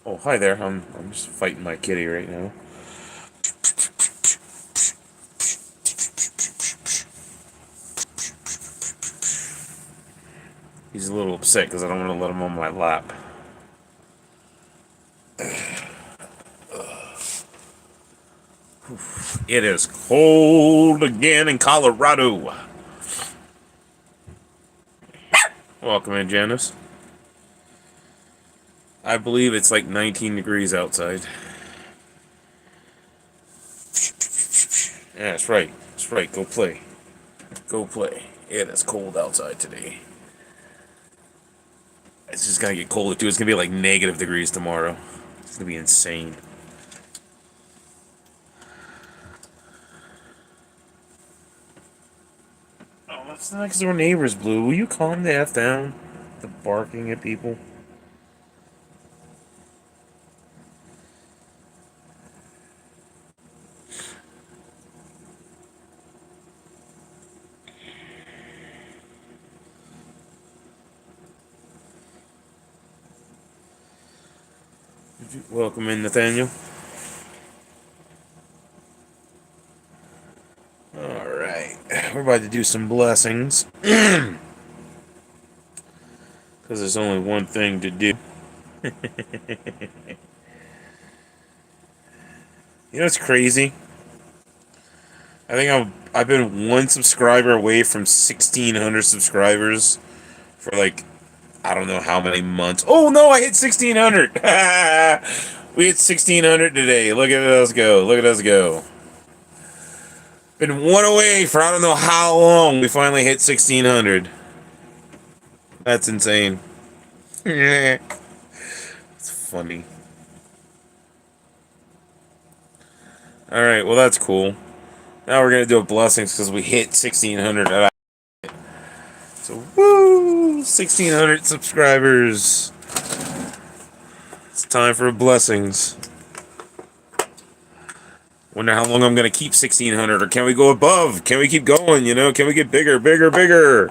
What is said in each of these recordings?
Oh, hi there. I'm just fighting my kitty right now. He's a little upset because I don't want to let him on my lap. It is cold again in Colorado. Welcome in, Janice. I believe it's like 19 degrees outside. Yeah, that's right. That's right. Go play. Go play. It is cold outside today. It's just gonna get colder too. It's gonna be like negative degrees tomorrow. It's gonna be insane. Oh, that's the next door neighbors, Blue. Will you calm the F down? The barking at people. Welcome in, Nathaniel. Alright. We're about to do some blessings. Because there's only one thing to do. You know what's crazy? I think I've been one subscriber away from 1,600 subscribers for like, I don't know how many months. Oh no, I hit 1,600! We hit 1,600 today. Look at us go. Look at us go. Been one away for I don't know how long. We finally hit 1,600. That's insane. It's funny. Alright, well that's cool. Now we're gonna do a blessings because we hit 1,600. So woo! 1,600 subscribers. It's time for blessings. Wonder how long I'm gonna keep 1,600, or can we go above? Can we keep going? You know, can we get bigger, bigger, bigger?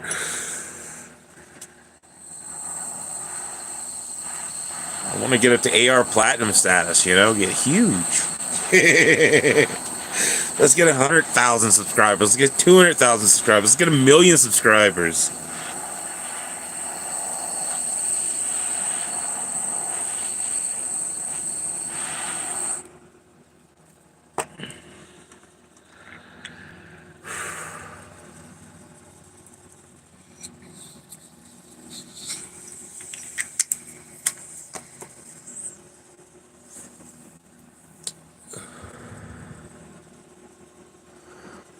I want to get up to AR Platinum status. You know, get huge. Let's get 100,000 subscribers. Let's get 200,000 subscribers. Let's get 1,000,000 subscribers.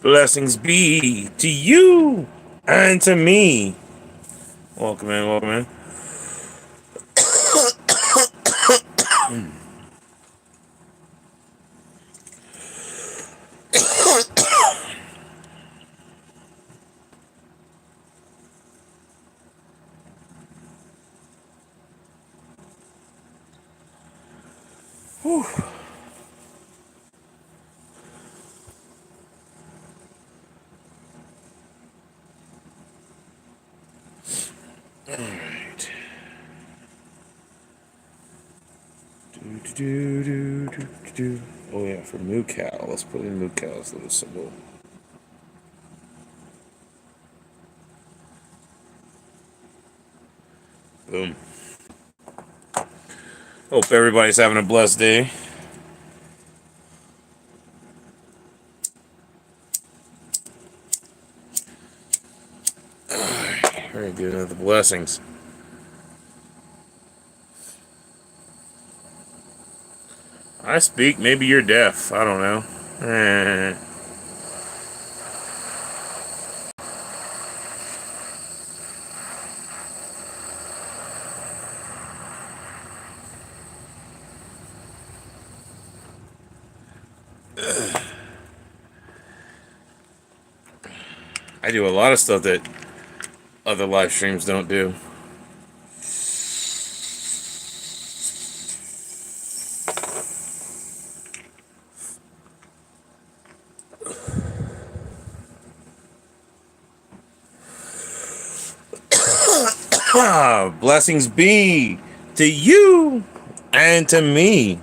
Blessings be to you and to me. Welcome in, welcome in. Whew. Alright. Oh yeah, for Moo Cow. Let's put in Moo Cow's little symbol. Boom. Hope everybody's having a blessed day. Alright, we're gonna do another blessings. I speak, maybe you're deaf. I don't know. I do a lot of stuff that other live streams don't do. Blessings be to you And to me.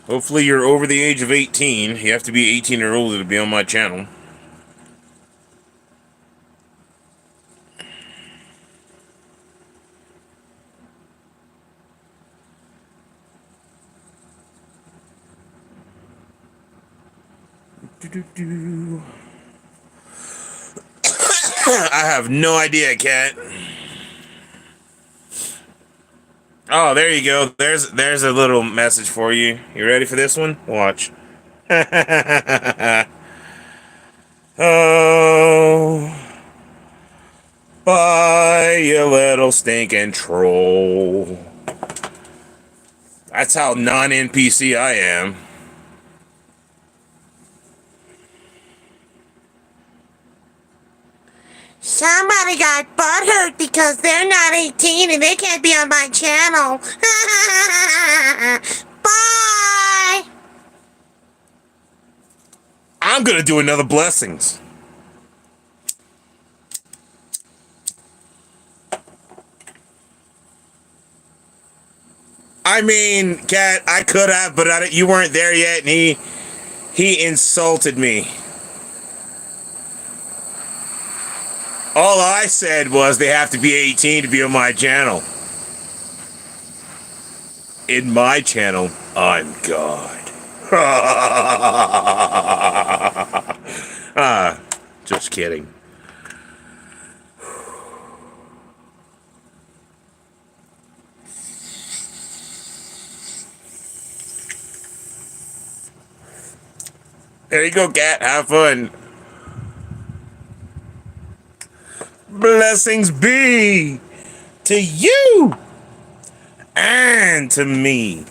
Hopefully you're over the age of 18. You have to be 18 or older to be on my channel. I have no idea, Cat. Oh, there you go. There's a little message for you. You ready for this one? Watch. Oh, bye, you little stinking troll. That's how non-NPC I am. Somebody got butthurt because they're not 18 and they can't be on my channel. Bye! I'm gonna do another blessings. I mean, Cat, I could have, but you weren't there yet, and he insulted me. All I said was they have to be 18 to be on my channel. In my channel, I'm God. Just kidding. There you go, Cat. Have fun. Blessings be to you and to me.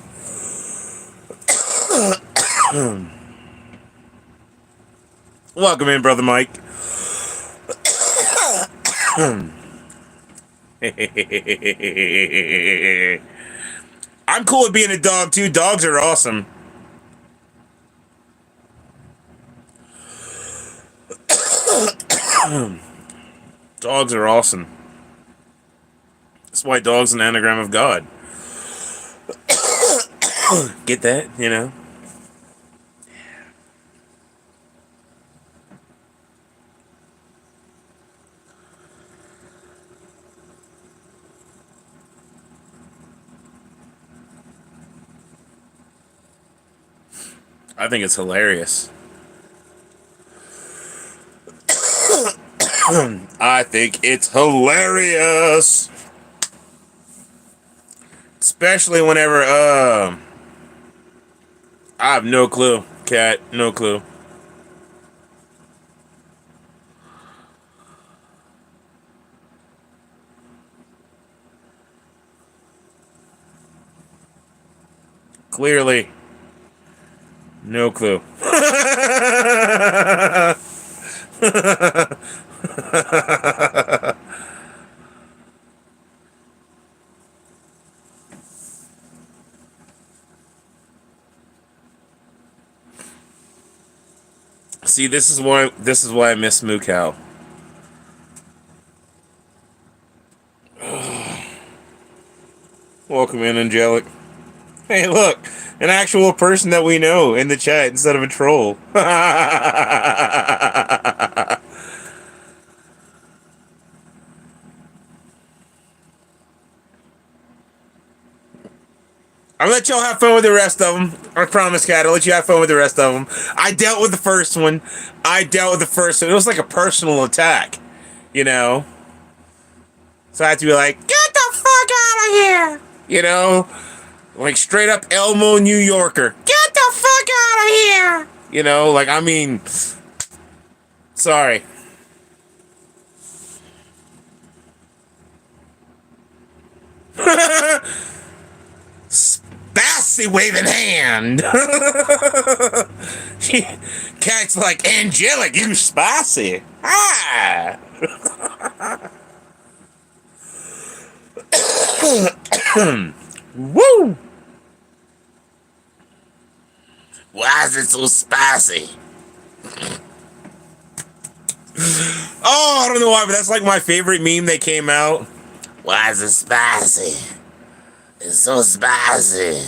Welcome in, Brother Mike. I'm cool with being a dog, too. Dogs are awesome. Dogs are awesome. That's why dog's an anagram of God. Get that? You know? I think it's hilarious. I think it's hilarious. Especially whenever, I have no clue, Cat. No clue. Clearly. No clue. See, this is why I miss Moo Cow. Welcome in, Angelic. Hey, look, an actual person that we know in the chat instead of a troll. I'll let y'all have fun with the rest of them. I promise, Cat. I'll let you have fun with the rest of them. I dealt with the first one. It was like a personal attack, you know? So I had to be like, Get the fuck out of here! you know? Like straight up Elmo, New Yorker. Get the fuck out of here! You know, like, I mean, sorry. Spassy waving hand. Cat's like, Angelic, you spicy. Ah. Woo. Why is it so spicy? Oh, I don't know why, but that's like my favorite meme that came out. Why is it spicy? It's so spicy.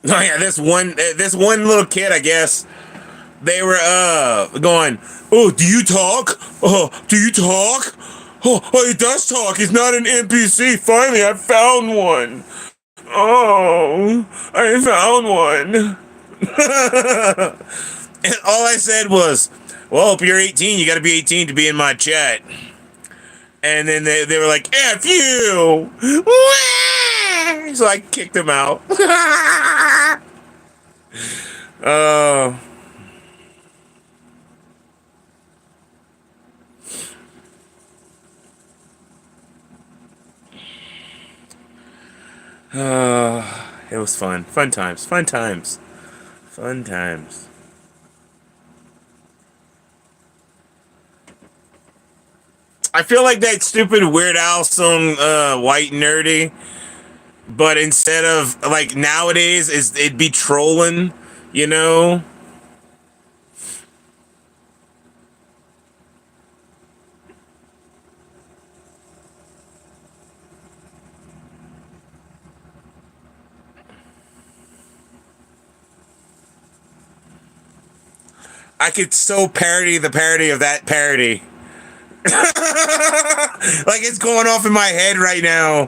Oh yeah, this one little kid, I guess. They were going, "Oh, do you talk? Oh, do you talk? Oh, he does talk. He's not an NPC. Finally, I found one. Oh, I found one." And all I said was, "Well, if you're 18, you got to be 18 to be in my chat." And then they were like, "F you!" So I kicked him out. Uh, it was fun. Fun times. Fun times. Fun times. I feel like that stupid Weird Al song, White Nerdy, but instead of like nowadays, it'd be trolling, you know? I could so parody the parody of that parody. Like it's going off in my head right now.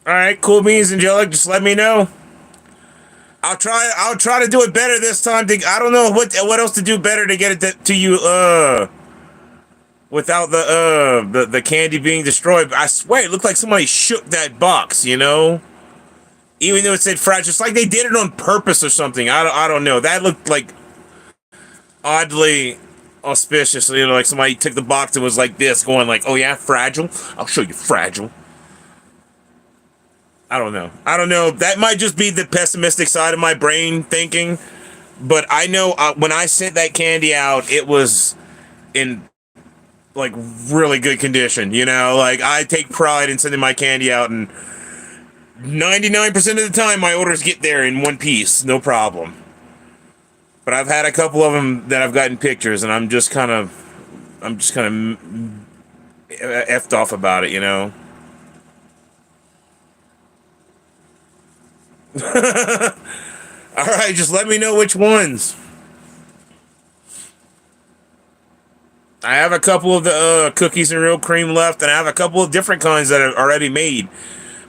All right, cool beans, Angelic. Just let me know. I'll try to do it better this time. I don't know what else to do better to get it to you. Without the candy being destroyed. I swear it looked like somebody shook that box. You know. Even though it said fragile, it's like they did it on purpose or something. I don't know. That looked like oddly auspicious. You know, like somebody took the box and was like this, going like, "Oh yeah, fragile. I'll show you fragile." I don't know. I don't know. That might just be the pessimistic side of my brain thinking. But I know when I sent that candy out, it was in like really good condition. You know, like I take pride in sending my candy out, and 99% of the time my orders get there in one piece, no problem. But I've had a couple of them that I've gotten pictures, and I'm just kind of effed off about it, you know. All right, just let me know which ones. I have a couple of the cookies and real cream left, and I have a couple of different kinds that are already made.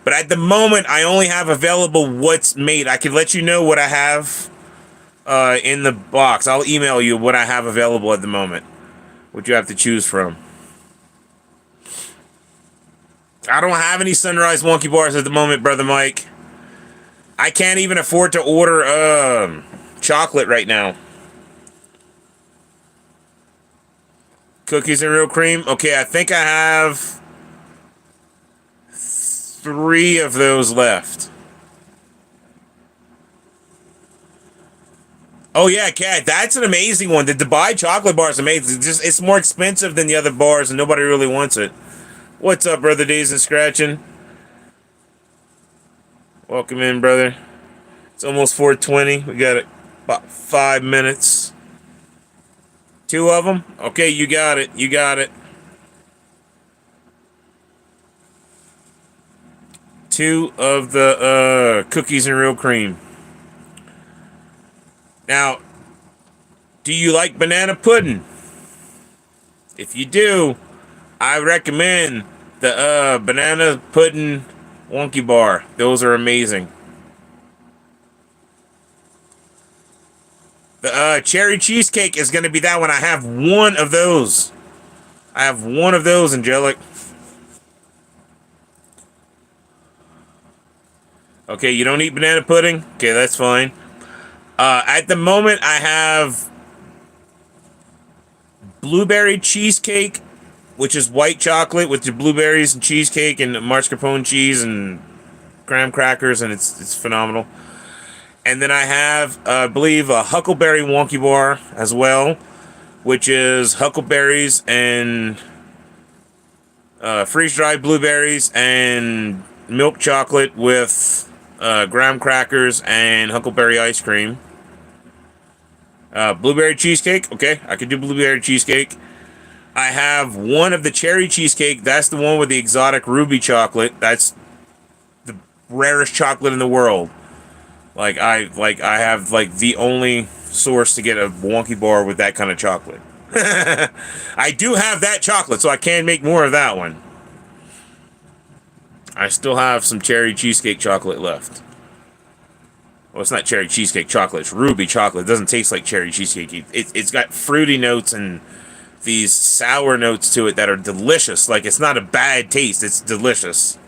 But at the moment, I only have available what's made. I can let you know what I have in the box. I'll email you what I have available at the moment, what you have to choose from. I don't have any Sunrise Monkey Bars at the moment, Brother Mike. I can't even afford to order chocolate right now. Cookies and real cream? Okay, I think I have 3 of those left. Oh yeah, Cat, that's an amazing one. The Dubai chocolate bar is amazing. It's more expensive than the other bars, and nobody really wants it. What's up, Brother Days and Scratching? Welcome in, brother. It's almost 4:20. We got about 5 minutes. 2 of them? Okay, you got it. You got it. 2 of the cookies and real cream. Now, do you like banana pudding? If you do, I recommend the banana pudding wonky bar. Those are amazing. The cherry cheesecake is going to be that one. I have 1 of those. I have 1 of those, Angelic. Okay, you don't eat banana pudding? Okay, that's fine. At the moment, I have blueberry cheesecake, which is white chocolate with the blueberries and cheesecake and mascarpone cheese and graham crackers, and it's phenomenal. And then I have, I believe, a Huckleberry Wonky Bar as well, which is huckleberries and freeze-dried blueberries and milk chocolate with graham crackers and huckleberry ice cream. Blueberry cheesecake. Okay, I could do blueberry cheesecake. I have one of the cherry cheesecake. That's the one with the exotic ruby chocolate. That's the rarest chocolate in the world. I have like the only source to get a wonky bar with that kind of chocolate. I do have that chocolate, so I can make more of that one. I still have some cherry cheesecake chocolate left. Well, it's not cherry cheesecake chocolate. It's ruby chocolate. It doesn't taste like cherry cheesecake. It's got fruity notes and these sour notes to it that are delicious. Like, it's not a bad taste. It's delicious.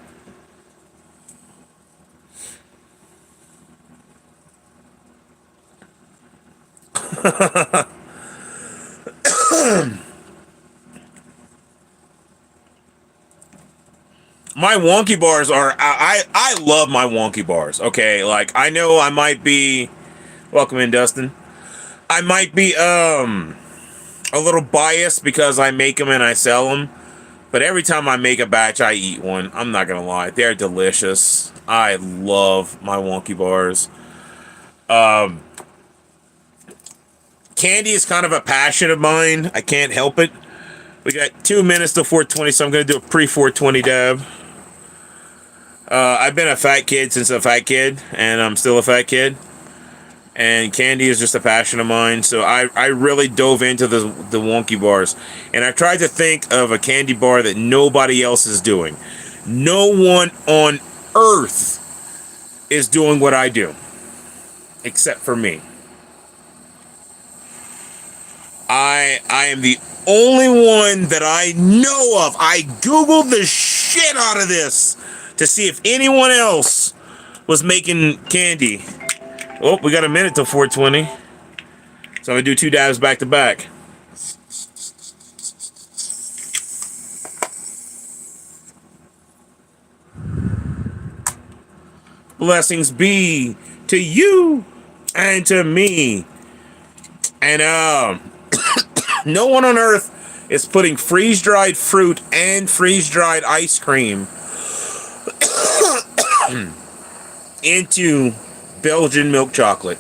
My wonky bars are I love my wonky bars. Okay, like I know I might be welcome in Dustin. I might be a little biased because I make them and I sell them, but every time I make a batch I eat one. I'm not going to lie. They're delicious. I love my wonky bars. Candy is kind of a passion of mine. I can't help it. We got 2 minutes to 420, so I'm going to do a pre-420 dab. I've been a fat kid since a fat kid, and I'm still a fat kid. And candy is just a passion of mine, so I really dove into the wonky bars. And I've tried to think of a candy bar that nobody else is doing. No one on earth is doing what I do, except for me. I am the only one that I know of. I Googled the shit out of this to see if anyone else was making candy. Oh, we got a minute till 420. So I'm going to do 2 dabs back to back. Blessings be to you and to me. And no one on earth is putting freeze-dried fruit and freeze-dried ice cream into Belgian milk chocolate.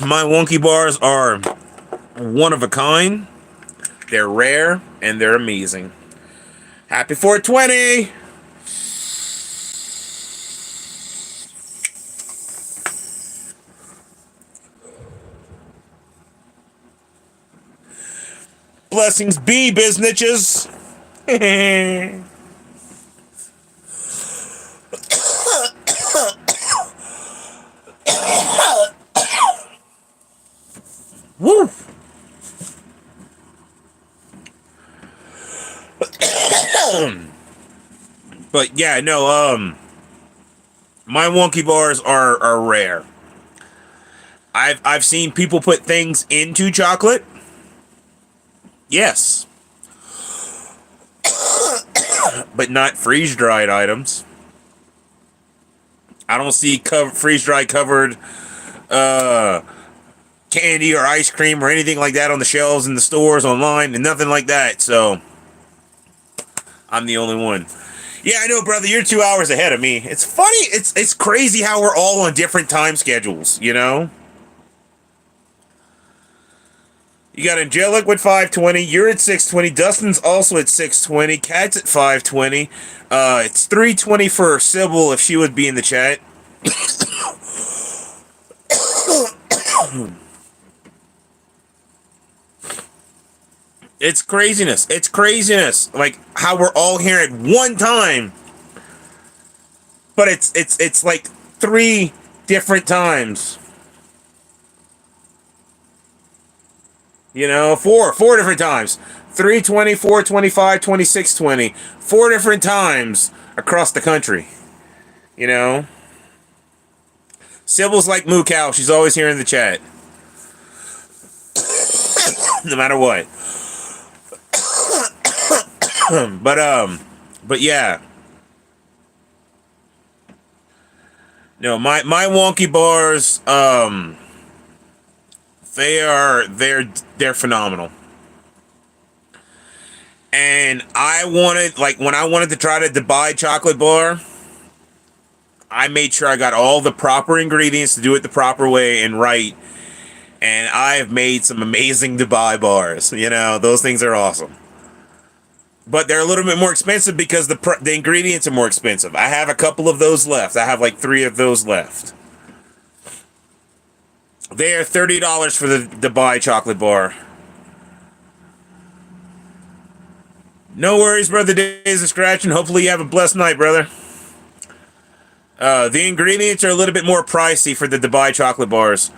My wonky bars are one of a kind. They're rare and they're amazing. Happy 420! Blessings be, biznitches. Woo! But yeah, no, my wonky bars are rare. I've seen people put things into chocolate. Yes. But not freeze-dried items. I don't see freeze-dried covered candy or ice cream or anything like that on the shelves in the stores online and nothing like that. So I'm the only one. Yeah, I know, brother. You're 2 hours ahead of me. It's funny. It's crazy how we're all on different time schedules, you know? You got Angelic with 520. You're at 620. Dustin's also at 620. Cat's at 520. It's 320 for Sybil if she would be in the chat. It's craziness. It's craziness. Like how we're all here at one time. But it's like 3 different times. You know, four different times. 320, 425, 2620. 4 different times across the country. You know? Sybil's like Moo Cow. She's always here in the chat. No matter what. But yeah. No, my wonky bars, they're phenomenal. And I wanted, like, when I wanted to try the Dubai chocolate bar, I made sure I got all the proper ingredients to do it the proper way and right. And I've made some amazing Dubai bars. You know, those things are awesome. But they're a little bit more expensive because the ingredients are more expensive. I have a couple of those left. I have like 3 of those left. They are $30 for the Dubai chocolate bar. No worries, brother. Days of scratching. Hopefully you have a blessed night, brother. The ingredients are a little bit more pricey for the Dubai chocolate bars.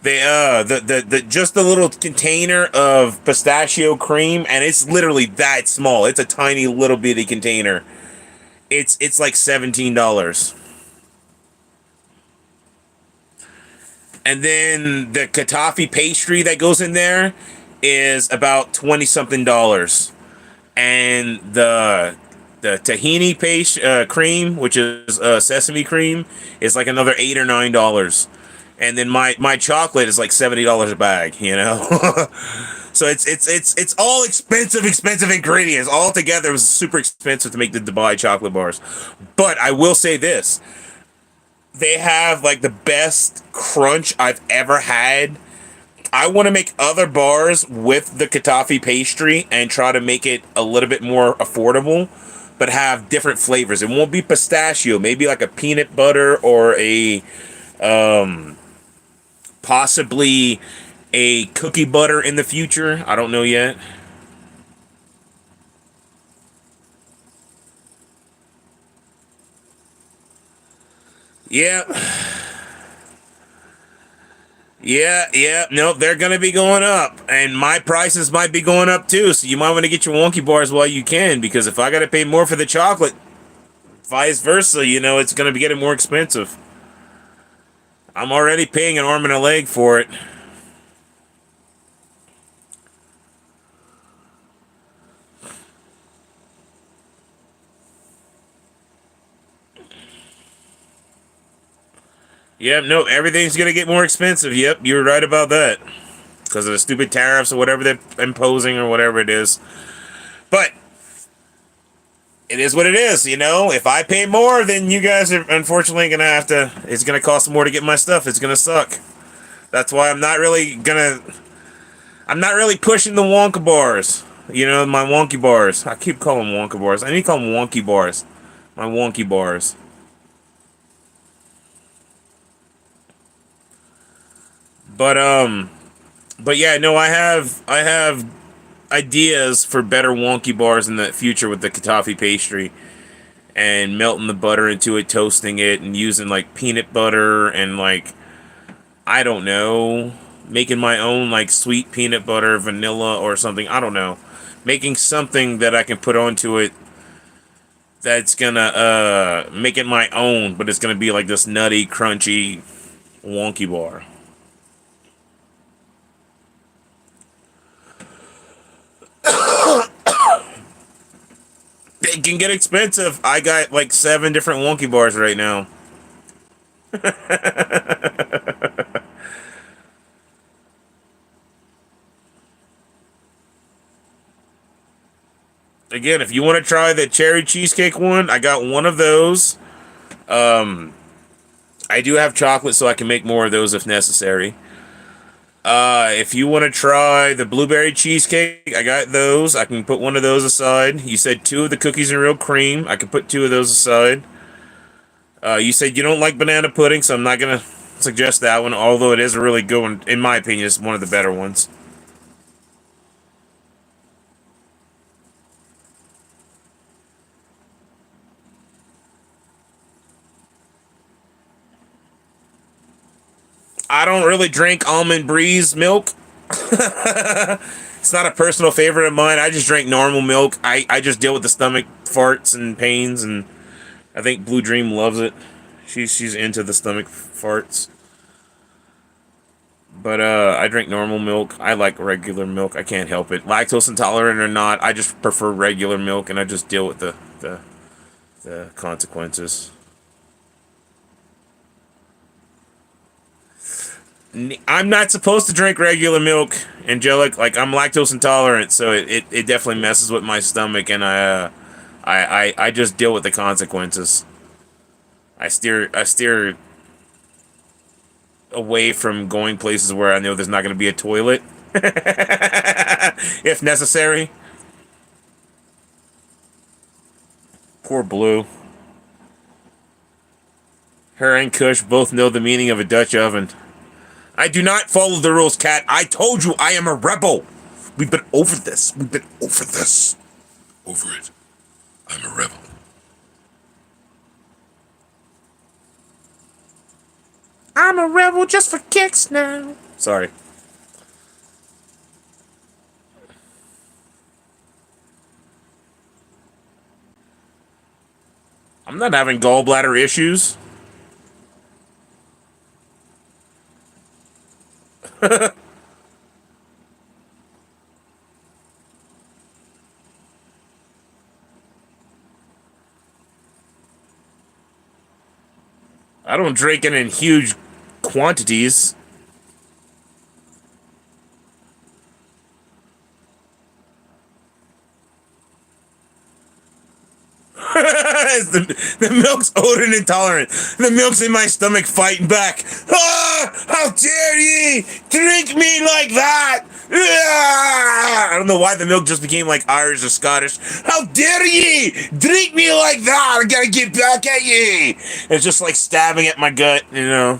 They the just a little container of pistachio cream, and it's literally that small. It's a tiny little bitty container. It's like $17. And then the Katafi pastry that goes in there is about 20 something dollars. And the tahini paste cream, which is sesame cream, is like another $8 or $9. And then my chocolate is like $70 a bag, you know. So it's all expensive ingredients. All together, it was super expensive to make the Dubai chocolate bars. But I will say this: they have like the best crunch I've ever had. I want to make other bars with the Katafi pastry and try to make it a little bit more affordable, but have different flavors. It won't be pistachio, maybe like a peanut butter or a possibly a cookie butter in the future. I don't know yet. Yeah. Yeah. Nope, they're going to be going up. And my prices might be going up too. So you might want to get your wonky bars while you can. Because if I got to pay more for the chocolate, vice versa, you know, it's going to be getting more expensive. I'm already paying an arm and a leg for it. Yep, no, everything's going to get more expensive. Yep, you're right about that. Because of the stupid tariffs or whatever they're imposing or whatever it is. But it is what it is, you know? If I pay more, then you guys are unfortunately going to have to... It's going to cost more to get my stuff. It's going to suck. That's why I'm not really going to... I'm not really pushing the Wonka bars. You know, my wonky bars. I keep calling them Wonka bars. I need to call them wonky bars. My wonky bars. But, But yeah, no, I have ideas for better wonky bars in the future with the Katafi pastry and melting the butter into it, toasting it, and using like peanut butter and like I don't know, making my own like sweet peanut butter, vanilla or something. I don't know, making something that I can put onto it that's gonna make it my own, but it's gonna be like this nutty, crunchy, wonky bar. It can get expensive. I got like 7 different wonky bars right now. Again, if you want to try the cherry cheesecake one, I got one of those. Um, I do have chocolate, so I can make more of those if necessary. If you want to try the blueberry cheesecake, I got those. I can put one of those aside. You said 2 of the cookies and real cream. I can put 2 of those aside. You said you don't like banana pudding, so I'm not gonna suggest that one. Although it is a really good one, in my opinion, it's one of the better ones. I don't really drink almond breeze milk. It's not a personal favorite of mine. I just drink normal milk. I just deal with the stomach farts and pains, and I think Blue Dream loves it. She's into the stomach farts. But I drink normal milk. I like regular milk. I can't help it. Lactose intolerant or not, I just prefer regular milk, and I just deal with the consequences. I'm not supposed to drink regular milk, Angelic. Like I'm lactose intolerant, so it definitely messes with my stomach, and I just deal with the consequences. I steer away from going places where I know there's not going to be a toilet, if necessary. Poor Blue. Her and Kush both know the meaning of a Dutch oven. I do not follow the rules, Cat. I told you I am a rebel. We've been over this. We've been over this. Over it. I'm a rebel. I'm a rebel just for kicks now. Sorry. I'm not having gallbladder issues. I don't drink it in huge quantities. the milk's odor intolerant. The milk's in my stomach fighting back. Ah! How dare ye drink me like that? Ah! I don't know why the milk just became like Irish or Scottish. How dare ye drink me like that? I gotta get back at ye. It's just like stabbing at my gut, you know.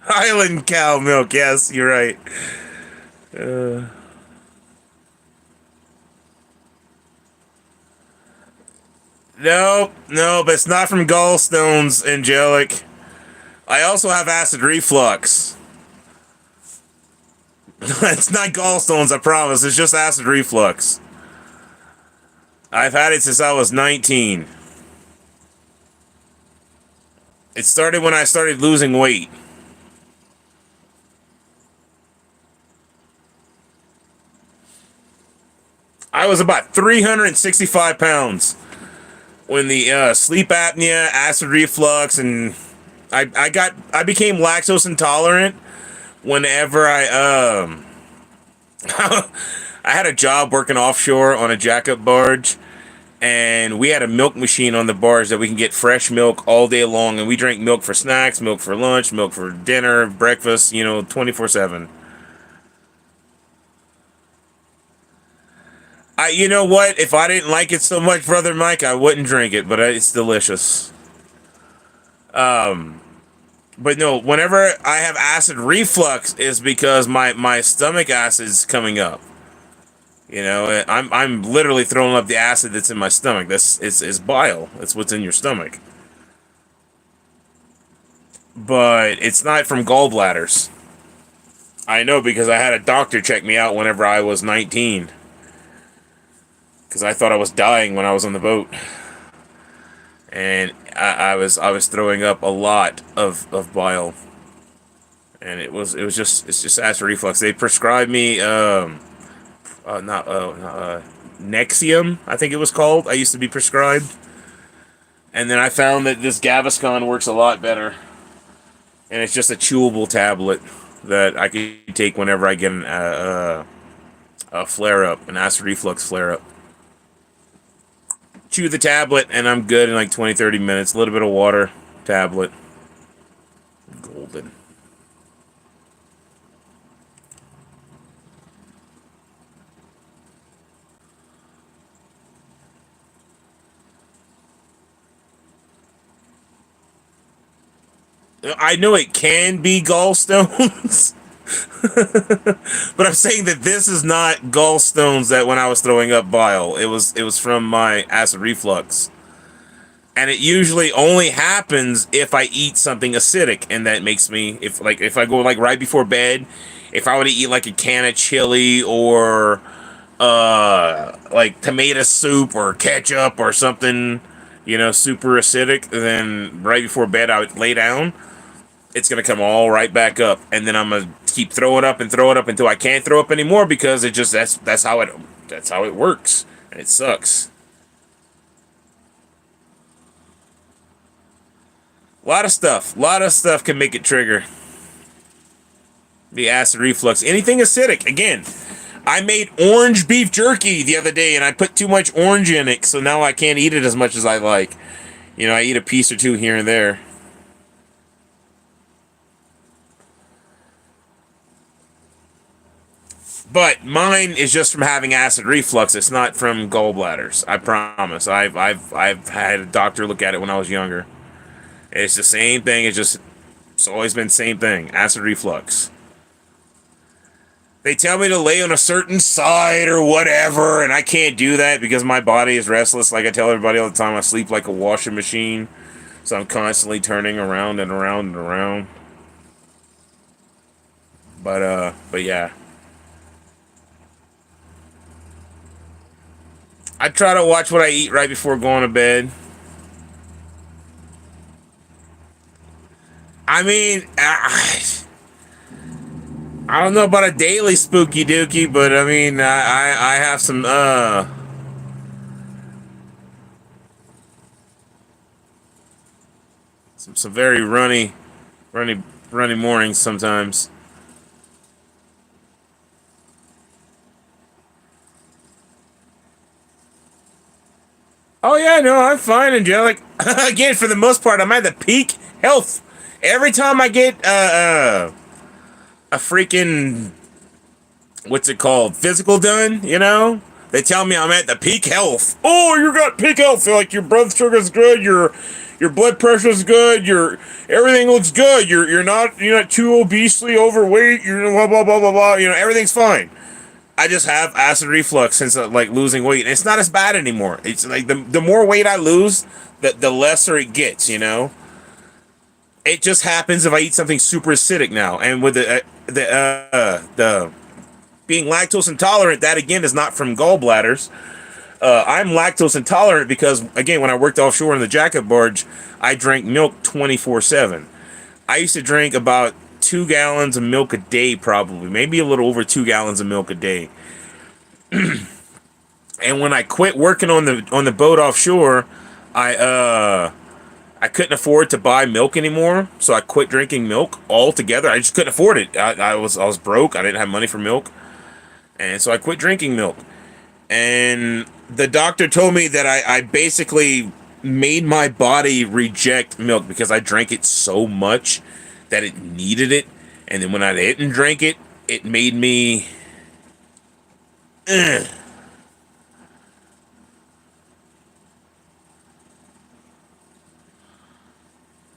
Highland cow milk. Yes, you're right. No, no, but it's not from gallstones, Angelic. I also have acid reflux. It's not gallstones, I promise. It's just acid reflux. I've had it since I was 19. It started when I started losing weight. I was about 365 pounds when the sleep apnea, acid reflux, and I became lactose intolerant whenever I had a job working offshore on a jackup barge, and we had a milk machine on the barge that we can get fresh milk all day long, and we drank milk for snacks, milk for lunch, milk for dinner, breakfast, 24/7. You know what? If I didn't like it so much, brother Mike, I wouldn't drink it, but it's delicious. But no, whenever I have acid reflux, is because my stomach acid's coming up. I'm literally throwing up the acid that's in my stomach. It's bile. That's what's in your stomach. But it's not from gallbladders. I know because I had a doctor check me out whenever I was 19. Because I thought I was dying when I was on the boat, and I was throwing up a lot of bile, and it's just acid reflux. They prescribed me not Nexium, I think it was called. I used to be prescribed, and then I found that this Gaviscon works a lot better, and it's just a chewable tablet that I can take whenever I get a flare up, an acid reflux flare up. Chew the tablet, and I'm good in like 20-30 minutes. A little bit of water, tablet. Golden. I know it can be gallstones, but I'm saying that this is not gallstones that when I was throwing up bile. It was from my acid reflux. And it usually only happens if I eat something acidic, and that makes me, if I go like right before bed, if I were to eat like a can of chili or like tomato soup or ketchup or something, super acidic, then right before bed I would lay down. It's gonna come all right back up, and then I'm gonna keep throwing up and throwing up until I can't throw up anymore because it just that's how it works, and it sucks. A lot of stuff can make it trigger the acid reflux. Anything acidic. Again, I made orange beef jerky the other day, and I put too much orange in it, so now I can't eat it as much as I like. You know, I eat a piece or two here and there. But mine is just from having acid reflux. It's not from gallbladders. I promise. I've had a doctor look at it when I was younger. It's the same thing. It's always been the same thing. Acid reflux. They tell me to lay on a certain side or whatever, and I can't do that because my body is restless. Like I tell everybody all the time, I sleep like a washing machine. So I'm constantly turning around and around and around. But yeah. I try to watch what I eat right before going to bed. I mean, I don't know about a daily spooky dookie, but I mean, I have some very runny mornings sometimes. Oh yeah, no, I'm fine, Angelic. Again, for the most part, I'm at the peak health. Every time I get a freaking what's it called, physical done, you know, they tell me I'm at the peak health. Oh, you got peak health. Like your blood sugar's good, your blood pressure's good, your everything looks good. You're not too obesely overweight. You're blah blah blah blah blah. You know, everything's fine. I just have acid reflux since like losing weight, and it's not as bad anymore. It's like the more weight I lose, the lesser it gets. You know, it just happens if I eat something super acidic now, and with the being lactose intolerant, that again is not from gallbladders. I'm lactose intolerant because again, when I worked offshore in the jacket barge, I drank milk 24/7. I used to drink about 2 gallons of milk a day, probably, maybe a little over 2 gallons of milk a day. And when I quit working on the boat offshore, I couldn't afford to buy milk anymore, so I quit drinking milk altogether. I just couldn't afford it. I was broke. I didn't have money for milk, and so I quit drinking milk. And the doctor told me that I basically made my body reject milk because I drank it so much that it needed it, and then when I didn't drink it, it made me it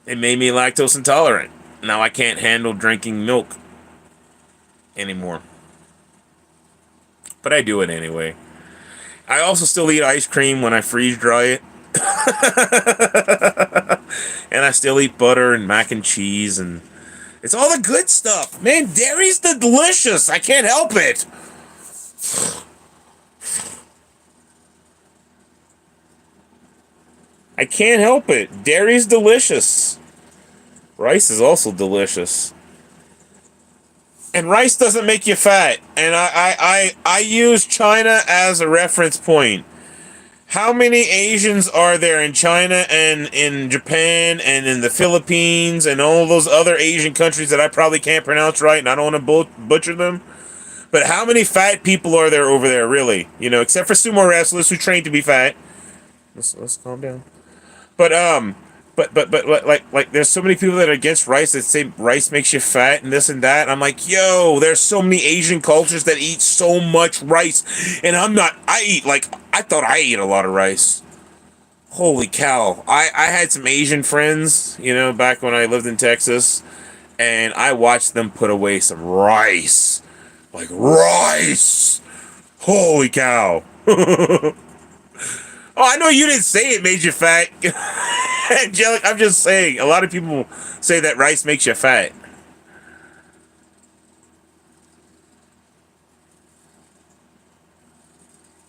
made me lactose intolerant. Now I can't handle drinking milk anymore, but I do it anyway. I also still eat ice cream when I freeze dry it, and I still eat butter and mac and cheese, and it's all the good stuff. Man, dairy's the delicious. I can't help it. I can't help it. Dairy's delicious. Rice is also delicious. And rice doesn't make you fat. And I use China as a reference point. How many Asians are there in China and in Japan and in the Philippines and all those other Asian countries that I probably can't pronounce right and I don't want to butcher them? But how many fat people are there over there, really? You know, except for sumo wrestlers who train to be fat. Let's calm down. But like there's so many people that are against rice that say rice makes you fat and this and that. And I'm like, yo, there's so many Asian cultures that eat so much rice, and I'm not. I thought I ate a lot of rice. Holy cow! I had some Asian friends, you know, back when I lived in Texas, and I watched them put away some rice, like rice. Holy cow! Oh, I know you didn't say it made you fat. Angelic, I'm just saying, a lot of people say that rice makes you fat.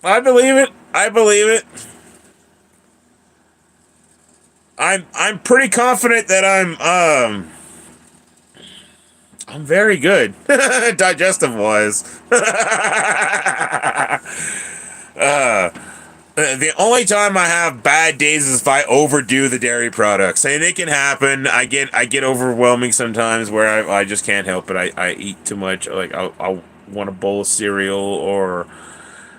I believe it. I believe it. I'm pretty confident that I'm very good, digestive wise. The only time I have bad days is if I overdo the dairy products, and it can happen. I get overwhelming sometimes where I just can't help it. I eat too much. Like I'll want a bowl of cereal, or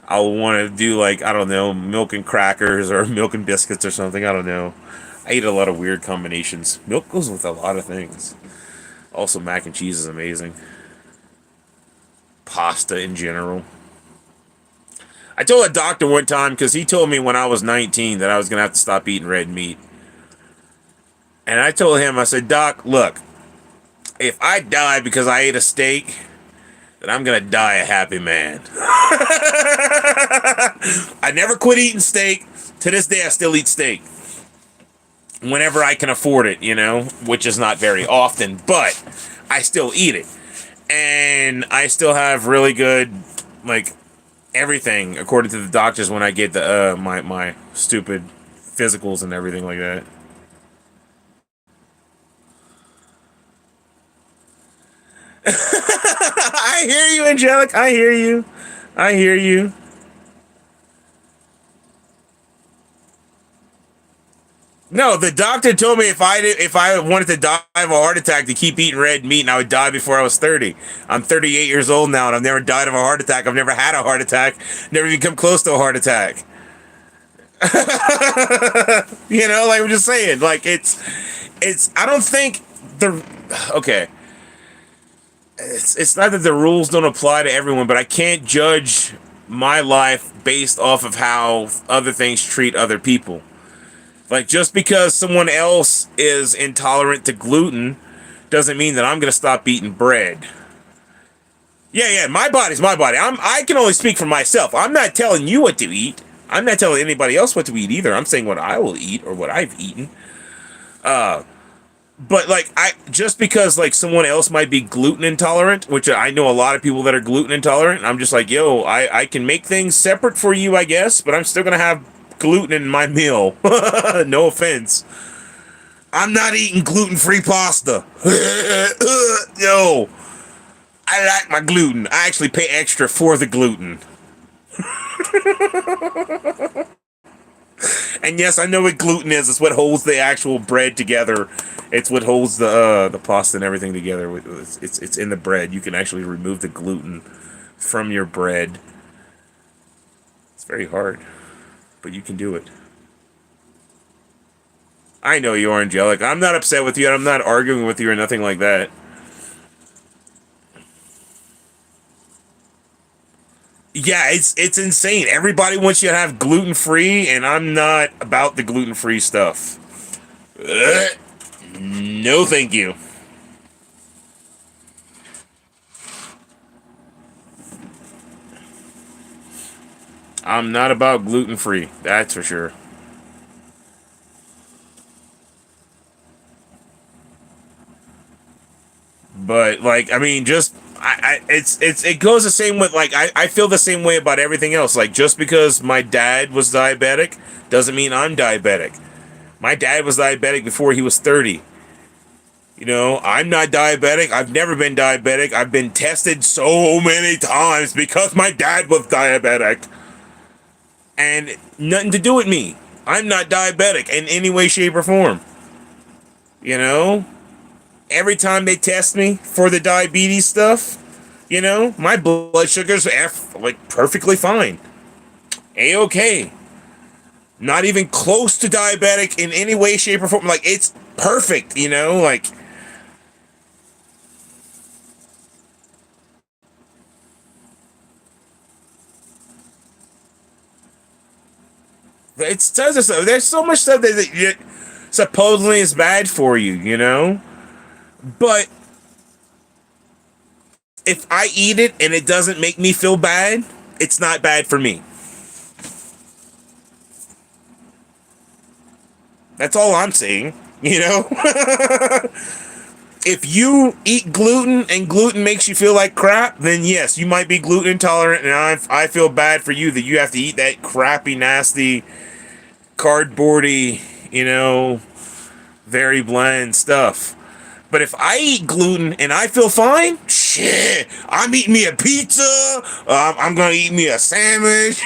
I'll want to do, like, I don't know, milk and crackers or milk and biscuits or something. I don't know. I eat a lot of weird combinations. Milk goes with a lot of things. Also, mac and cheese is amazing. Pasta in general. I told a doctor one time, because he told me when I was 19 that I was going to have to stop eating red meat. And I told him, I said, Doc, look, if I die because I ate a steak, then I'm going to die a happy man. I never quit eating steak. To this day, I still eat steak. Whenever I can afford it, which is not very often, but I still eat it. And I still have really good, like, everything according to the doctors when I get the my stupid physicals and everything like that. I hear you, Angelic. I hear you. I hear you. No, the doctor told me if I wanted to die of a heart attack to keep eating red meat, and I would die before I was 30. I'm 38 years old now, and I've never died of a heart attack. I've never had a heart attack. Never even come close to a heart attack. Like I'm just saying, like it's. I don't think the okay. It's not that the rules don't apply to everyone, but I can't judge my life based off of how other things treat other people. Like, just because someone else is intolerant to gluten doesn't mean that I'm gonna stop eating bread. Yeah, my body's my body. I can only speak for myself. I'm not telling you what to eat. I'm not telling anybody else what to eat either. I'm saying what I will eat or what I've eaten. But like, I just because like someone else might be gluten intolerant, which I know a lot of people that are gluten intolerant. I'm just like, yo, I can make things separate for you, I guess, but I'm still gonna have gluten in my meal. No offense. I'm not eating gluten-free pasta. No, I like my gluten. I actually pay extra for the gluten. And yes, I know what gluten is. It's what holds the actual bread together. It's what holds the pasta and everything together. It's in the bread. You can actually remove the gluten from your bread. It's very hard, but you can do it. I know you are, Angelic. I'm not upset with you, and I'm not arguing with you or nothing like that. Yeah, it's insane. Everybody wants you to have gluten free, and I'm not about the gluten free stuff. Ugh. No, thank you. I'm not about gluten free. That's for sure. But like, I mean, just it goes the same with like I feel the same way about everything else. Like, just because my dad was diabetic doesn't mean I'm diabetic. My dad was diabetic before he was 30. I'm not diabetic. I've never been diabetic. I've been tested so many times because my dad was diabetic. And nothing to do with me. I'm not diabetic in any way, shape, or form. You know? Every time they test me for the diabetes stuff, my blood sugars are like perfectly fine. A-okay. Not even close to diabetic in any way, shape, or form. Like, it's perfect, like. It's tons of stuff. There's so much stuff that supposedly is bad for you. But if I eat it and it doesn't make me feel bad, it's not bad for me. That's all I'm saying. If you eat gluten and gluten makes you feel like crap, then yes, you might be gluten intolerant, and I feel bad for you that you have to eat that crappy, nasty, cardboardy, very bland stuff. But if I eat gluten and I feel fine, shit, I'm eating me a pizza. I'm gonna eat me a sandwich.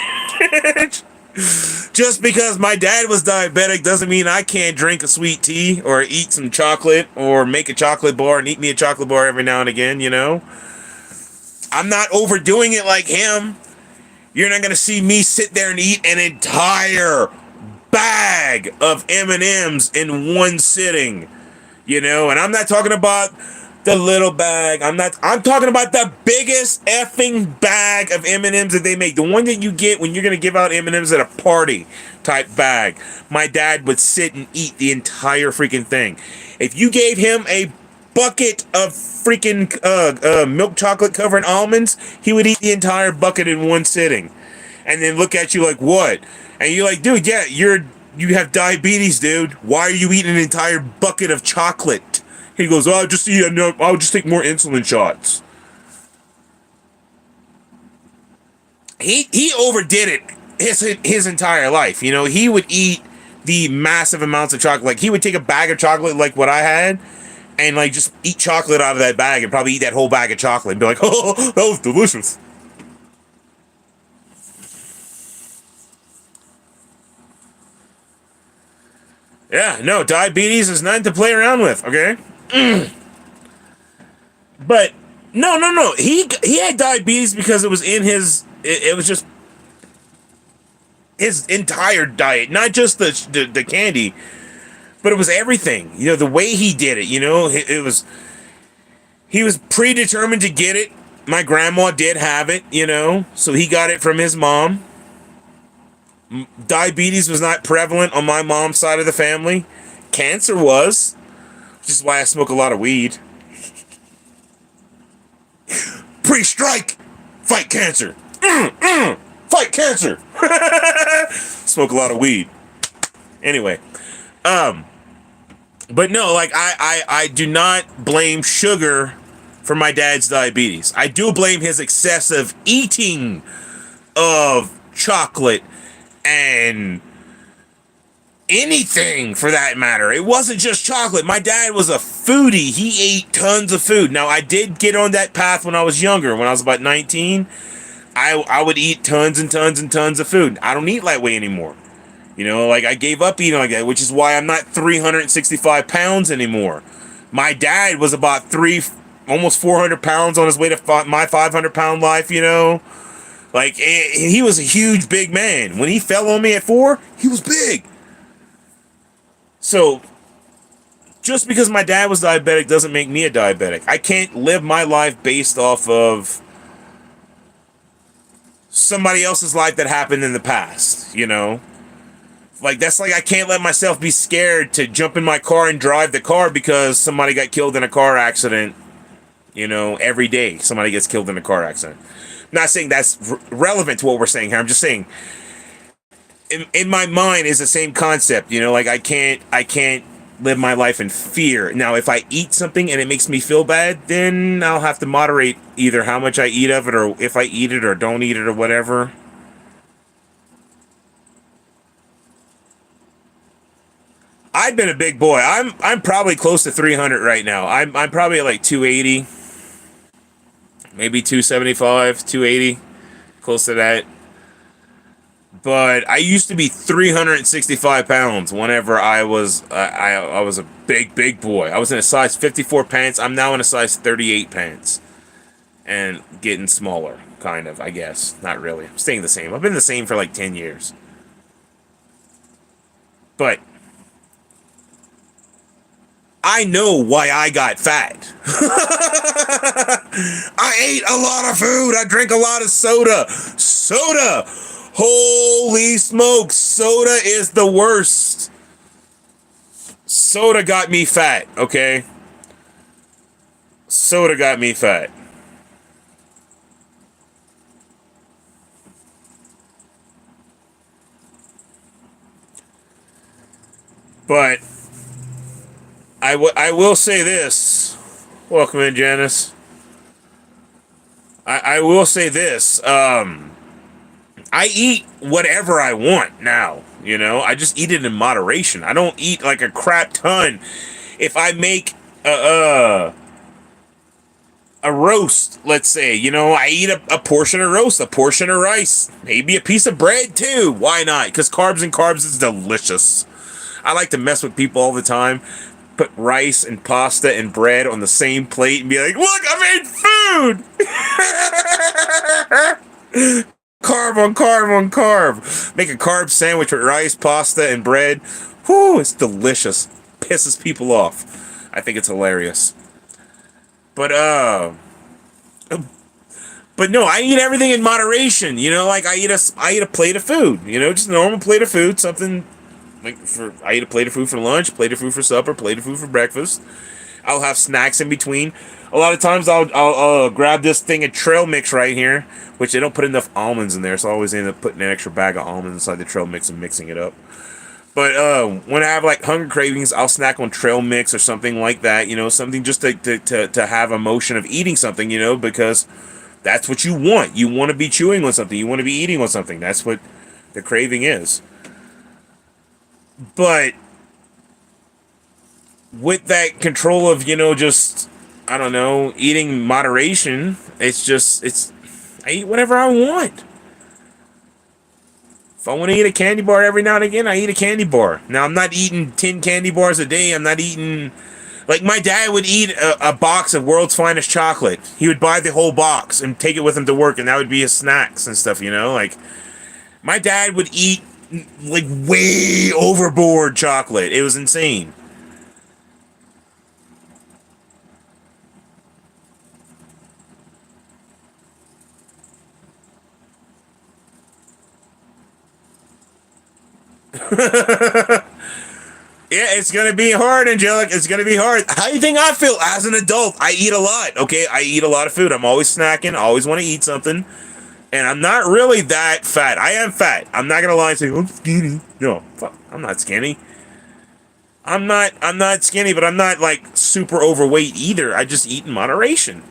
Just because my dad was diabetic doesn't mean I can't drink a sweet tea or eat some chocolate or make a chocolate bar and eat me a chocolate bar every now and again, you know? I'm not overdoing it like him. You're not gonna see me sit there and eat an entire bag of M&Ms in one sitting, you know? And I'm not talking about the little bag. I'm talking about the biggest effing bag of M&Ms that they make. The one that you get when you're going to give out M&Ms at a party type bag. My dad would sit and eat the entire freaking thing. If you gave him a bucket of freaking milk chocolate covered almonds, he would eat the entire bucket in one sitting. And then look at you like, what? And you're like, dude, yeah, you have diabetes, dude. Why are you eating an entire bucket of chocolate? He goes, oh, I'll just take more insulin shots. He overdid it his entire life. You know, he would eat the massive amounts of chocolate. Like, he would take a bag of chocolate like what I had and, like, just eat chocolate out of that bag and probably eat that whole bag of chocolate and be like, oh, that was delicious. Yeah, no, diabetes is nothing to play around with, okay? But no. He had diabetes because it was in it was just his entire diet, not just the candy, but it was everything. You know, the way he did it, you know, it was he was predetermined to get it. My grandma did have it, you know, so he got it from his mom. Diabetes was not prevalent on my mom's side of the family. Cancer was, which is why I smoke a lot of weed. Pre-strike, fight cancer. Fight cancer. Smoke a lot of weed. Anyway, but no, like I do not blame sugar for my dad's diabetes. I do blame his excessive eating of chocolate and anything for that matter. It wasn't just chocolate. My dad was a foodie. He ate tons of food. Now, I did get on that path when I was younger. When I was about 19, I would eat tons and tons and tons of food. I don't eat that way anymore. You know, like, I gave up eating like that, which is why I'm not 365 pounds anymore. My dad was about almost 400 pounds on his way to my 500 pound life, you know? Like, he was a huge, big man. When he fell on me at 4, he was big. So, just because my dad was diabetic doesn't make me a diabetic. I can't live my life based off of somebody else's life that happened in the past, you know? Like, that's like I can't let myself be scared to jump in my car and drive the car because somebody got killed in a car accident. You know, every day somebody gets killed in a car accident. I'm not saying that's relevant to what we're saying here. I'm just saying in my mind is the same concept, you know, like I can't live my life in fear. Now, if I eat something and it makes me feel bad, then I'll have to moderate either how much I eat of it or if I eat it or don't eat it or whatever. I've been a big boy. I'm probably close to 300 right now. I'm probably at like 280, maybe 275, 280, close to that. But I used to be 365 pounds whenever I was I was a big boy. I was in a size 54 pants. I'm now in a size 38 pants, and getting smaller, kind of. I guess not really. I'm staying the same. I've been the same for like 10 years. But I know why I got fat. I ate a lot of food. I drank a lot of soda. Soda! Holy smokes. Soda is the worst. Soda got me fat, okay? Soda got me fat. But I will say this. Welcome in, Janice. I will say this. I eat whatever I want now, you know? I just eat it in moderation. I don't eat like a crap ton. If I make uh, a roast, let's say. I eat a portion of roast, a portion of rice, maybe a piece of bread too. Why not? Because carbs and carbs is delicious. I like to mess with people all the time. Put rice and pasta and bread on the same plate and be like, look, I made food! Carb on carb on carb. Make a carb sandwich with rice, pasta, and bread. Whew, it's delicious. Pisses people off. I think it's hilarious. But but no, I eat everything in moderation. Like I eat a plate of food. Just a normal plate of food. Something like I eat a plate of food for lunch, plate of food for supper, plate of food for breakfast. I'll have snacks in between. A lot of times I'll grab this thing of trail mix right here, which they don't put enough almonds in there, so I always end up putting an extra bag of almonds inside the trail mix and mixing it up. But when I have like hunger cravings, I'll snack on trail mix or something like that. Something just to have a motion of eating something. Because that's what you want. You want to be chewing on something. You want to be eating on something. That's what the craving is. But with that control of, just, I don't know, eating moderation, I eat whatever I want. If I want to eat a candy bar every now and again, I eat a candy bar. Now, I'm not eating 10 candy bars a day. I'm not eating, like my dad would eat a box of World's Finest chocolate. He would buy the whole box and take it with him to work, and that would be his snacks and stuff, like, my dad would eat, like, way overboard chocolate. It was insane. Yeah, it's gonna be hard, Angelic. It's gonna be hard. How do you think I feel as an adult? I eat a lot. Okay, I eat a lot of food. I'm always snacking. I always want to eat something, and I'm not really that fat. I am fat. I'm not gonna lie and say I'm skinny. No, fuck, I'm not skinny. I'm not. I'm not skinny, but I'm not like super overweight either. I just eat in moderation.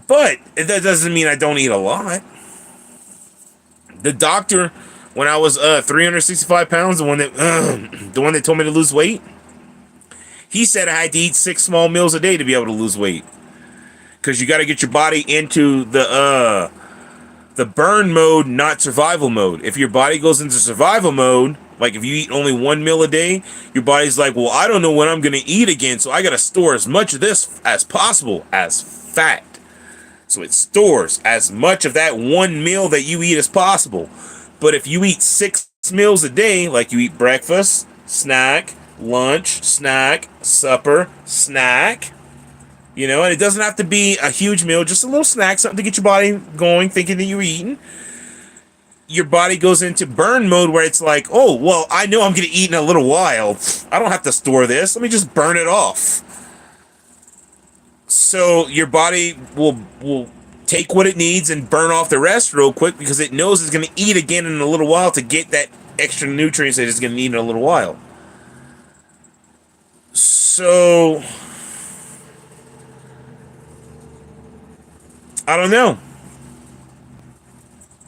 But that doesn't mean I don't eat a lot. The doctor, when I was 365 pounds, the one that told me to lose weight, he said I had to eat 6 small meals a day to be able to lose weight. Because you got to get your body into the burn mode, not survival mode. If your body goes into survival mode, like if you eat only 1 meal a day, your body's like, well, I don't know when I'm going to eat again, so I got to store as much of this as possible as fat. So it stores as much of that 1 meal that you eat as possible. But if you eat 6 meals a day, like you eat breakfast, snack, lunch, snack, supper, snack, and it doesn't have to be a huge meal, just a little snack, something to get your body going, thinking that you're eating. Your body goes into burn mode where it's like, oh, well, I know I'm going to eat in a little while. I don't have to store this. Let me just burn it off. So your body will take what it needs and burn off the rest real quick because it knows it's going to eat again in a little while to get that extra nutrients that it's going to need in a little while. So I don't know.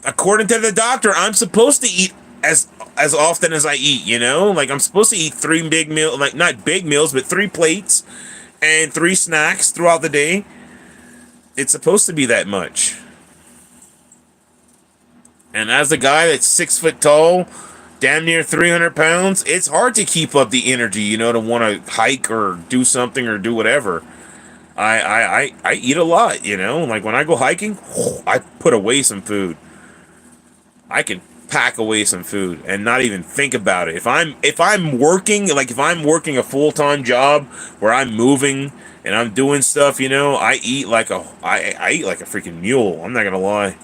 According to the doctor, I'm supposed to eat as often as I eat, Like I'm supposed to eat 3 big meals, like not big meals, but 3 plates and 3 snacks throughout the day. It's supposed to be that much. And as a guy that's 6 foot tall, damn near 300 pounds, it's hard to keep up the energy, to want to hike or do something or do whatever. I eat a lot, Like when I go hiking, I put away some food. I can pack away some food and not even think about it. If I'm working, like if I'm working a full-time job where I'm moving and I'm doing stuff, I eat like I eat like a freaking mule. I'm not gonna lie.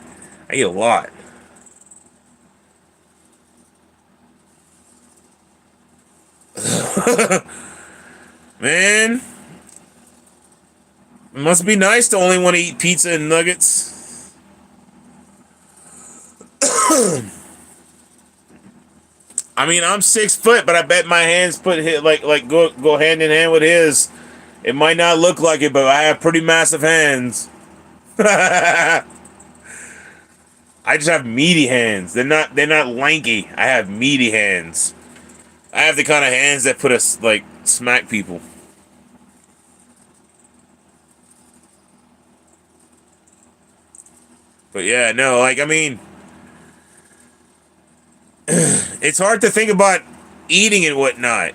I eat a lot. Man, it must be nice to only want to eat pizza and nuggets. I mean, I'm 6 foot, but I bet my hands go hand in hand with his. It might not look like it, but I have pretty massive hands. I just have meaty hands. They're not lanky. I have meaty hands. I have the kind of hands that put us like smack people. But yeah, no, like, I mean, it's hard to think about eating and whatnot.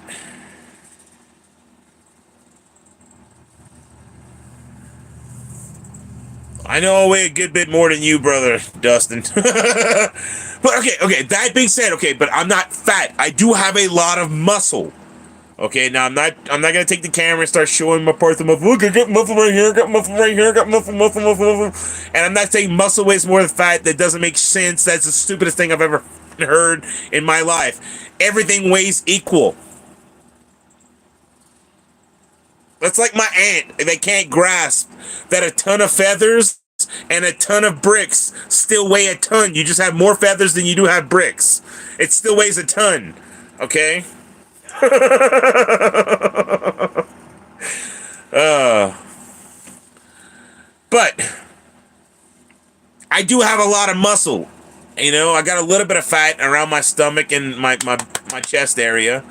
I know I weigh a good bit more than you, brother, Dustin. But okay. That being said, okay, but I'm not fat. I do have a lot of muscle. Okay, now I'm not gonna take the camera and start showing my parts of muscle. Look, I got muscle right here, got muscle right here, got muscle. And I'm not saying muscle weighs more than fat. That doesn't make sense. That's the stupidest thing I've ever heard in my life. Everything weighs equal. That's like my aunt. They can't grasp that a ton of feathers and a ton of bricks still weigh a ton. You just have more feathers than you do have bricks. It still weighs a ton. Okay? uh, but I do have a lot of muscle. You know, I got a little bit of fat around my stomach and my chest area.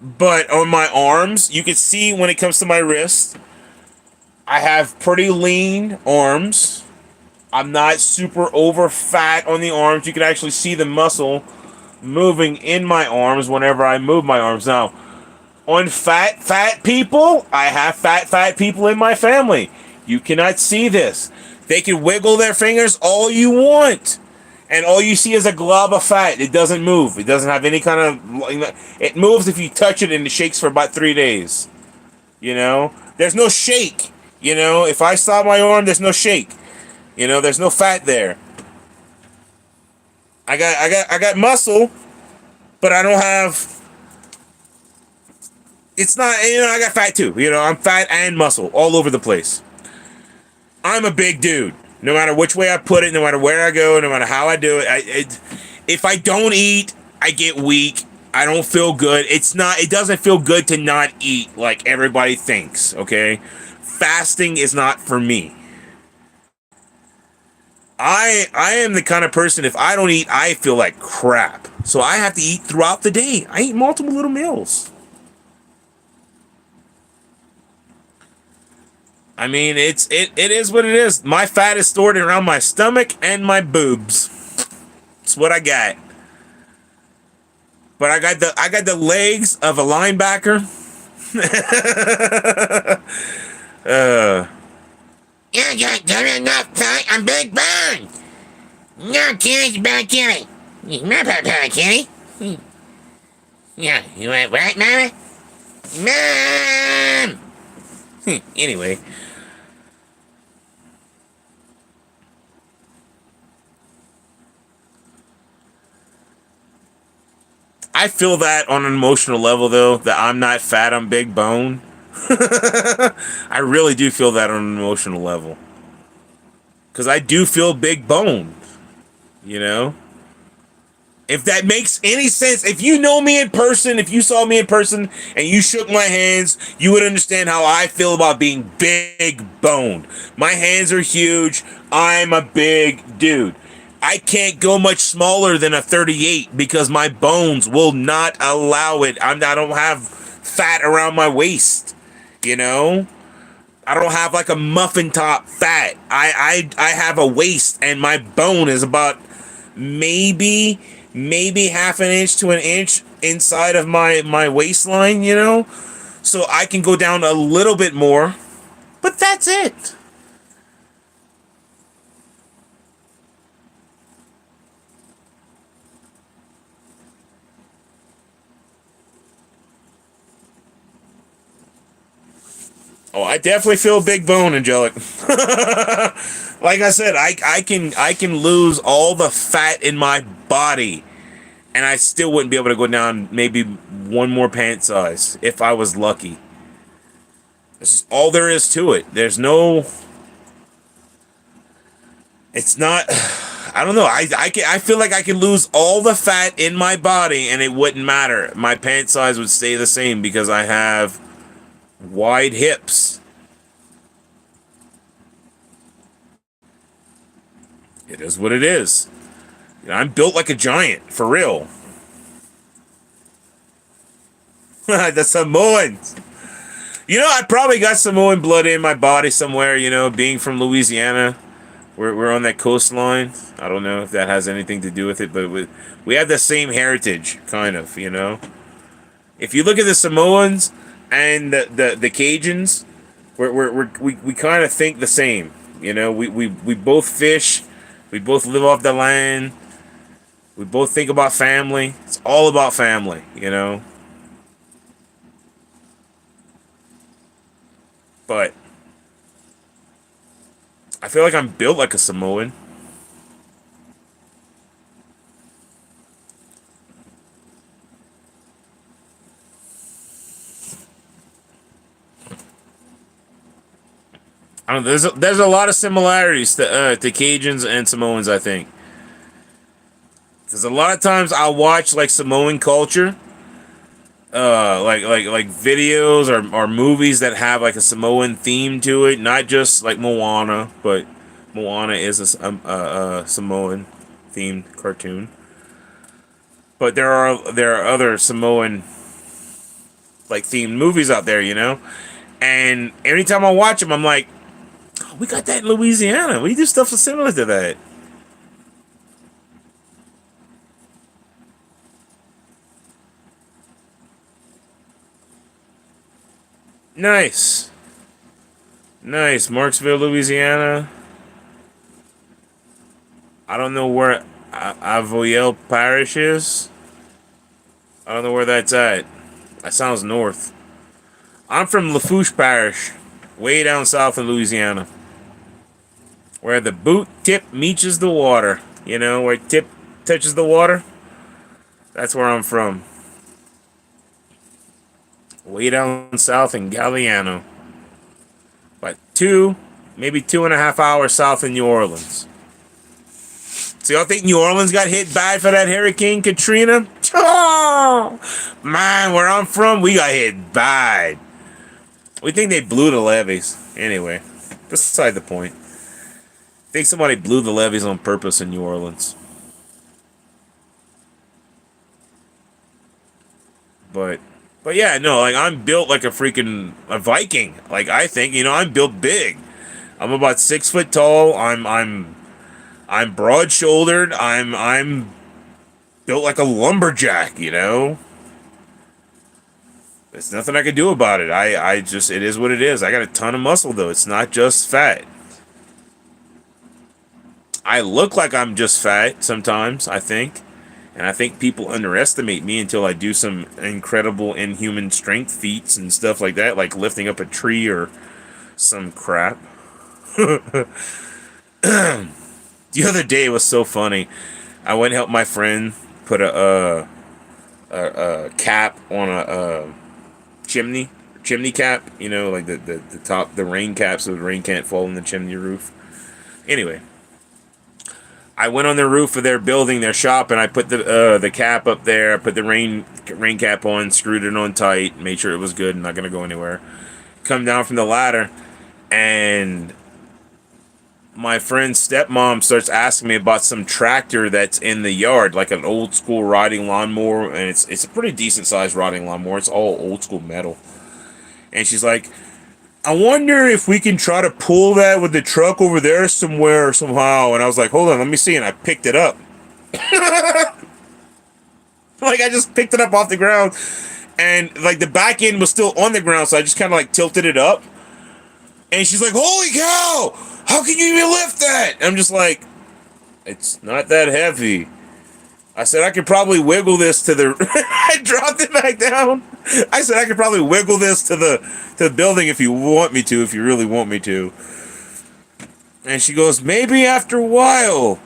But on my arms, you can see when it comes to my wrist, I have pretty lean arms. I'm not super over fat on the arms. You can actually see the muscle moving in my arms whenever I move my arms. Now, on fat people, I have fat people in my family. You cannot see this. They can wiggle their fingers all you want, and all you see is a glob of fat. It doesn't move. It doesn't have any kind of... It moves if you touch it, and it shakes for about 3 days. You know? There's no shake. You know? If I stop my arm, there's no shake. You know? There's no fat there. I got muscle, but I don't have... It's not... You know, I got fat too. You know? I'm fat and muscle all over the place. I'm a big dude. No matter which way I put it, no matter where I go, no matter how I do it, if I don't eat, I get weak. I don't feel good. It doesn't feel good to not eat like everybody thinks, okay? Fasting is not for me. I am the kind of person, if I don't eat, I feel like crap. So I have to eat throughout the day. I eat multiple little meals. I mean, it is what it is. My fat is stored around my stomach and my boobs. It's what I got. But I got the legs of a linebacker. You got good enough fat and big bone. No kidding about Kitty. Remember about Kitty? Yeah, you went right, Mama? Mom! Anyway. I feel that on an emotional level, though, that I'm not fat, I'm big bone. I really do feel that on an emotional level. Because I do feel big bone. You know? If that makes any sense, if you know me in person, if you saw me in person and you shook my hands, you would understand how I feel about being big boned. My hands are huge. I'm a big dude. I can't go much smaller than a 38 because my bones will not allow it. I don't have fat around my waist, you know? I don't have like a muffin top fat. I have a waist and my bone is about maybe half an inch to an inch inside of my waistline, you know? So I can go down a little bit more, but that's it. Oh, I definitely feel big bone, Angelic. Like I said, I can lose all the fat in my body, and I still wouldn't be able to go down maybe one more pant size if I was lucky. This is all there is to it. There's no. It's not. I don't know. I feel like I can lose all the fat in my body, and it wouldn't matter. My pant size would stay the same because I have wide hips. It is what it is. You know, I'm built like a giant, for real. The Samoans. You know, I probably got Samoan blood in my body somewhere, you know, being from Louisiana. We're on that coastline. I don't know if that has anything to do with it, but we have the same heritage, kind of. You know, if you look at the Samoans and the Cajuns, we kind of think the same. You know, we both fish, we both live off the land, we both think about family. It's all about family. You know, but I feel like I'm built like a Samoan. I don't know, there's a lot of similarities to Cajuns and Samoans, I think. Because a lot of times I'll watch like Samoan culture, like videos or movies that have like a Samoan theme to it, not just like Moana, but Moana is a Samoan themed cartoon. But there are other Samoan like themed movies out there, you know. And anytime I watch them, I'm like, oh, we got that in Louisiana. We do stuff similar to that. Nice. Nice. Marksville, Louisiana. I don't know where Avoyelle Parish is. I don't know where that's at. That sounds north. I'm from Lafourche Parish, way down south in Louisiana, where the boot tip meets the water. You know, where tip touches the water? That's where I'm from. Way down south in Galliano. But maybe 2.5 hours south of New Orleans. So y'all think New Orleans got hit bad for that Hurricane Katrina? Oh, man, where I'm from, we got hit bad. We think they blew the levees. Anyway, beside the point. I think somebody blew the levees on purpose in New Orleans. But yeah, no, like I'm built like a Viking. Like I think, I'm built big. I'm about 6 foot tall. I'm broad shouldered. I'm built like a lumberjack, you know? There's nothing I can do about it. I just, it is what it is. I got a ton of muscle though. It's not just fat. I look like I'm just fat sometimes, I think. And I think people underestimate me until I do some incredible inhuman strength feats and stuff like that, like lifting up a tree or some crap. The other day it was so funny. I went and helped my friend put a cap on a chimney cap. You know, like the top, the rain cap, so the rain can't fall in the chimney roof. Anyway, I went on the roof of their building, their shop, and I put the cap up there. I put the rain cap on, screwed it on tight, made sure it was good, not gonna go anywhere. Come down from the ladder, and my friend's stepmom starts asking me about some tractor that's in the yard, like an old school riding lawnmower, and it's a pretty decent sized riding lawnmower. It's all old school metal, and she's like, I wonder if we can try to pull that with the truck over there somewhere somehow. And I was like, hold on, let me see. And I picked it up. Like I just picked it up off the ground, and like the back end was still on the ground, so I just kind of like tilted it up. And she's like, holy cow, how can you even lift that? And I'm just like, it's not that heavy. I said I could probably wiggle this to the I dropped it back down. I said I could probably wiggle this to the building if you want me to, if you really want me to. And she goes, maybe after a while.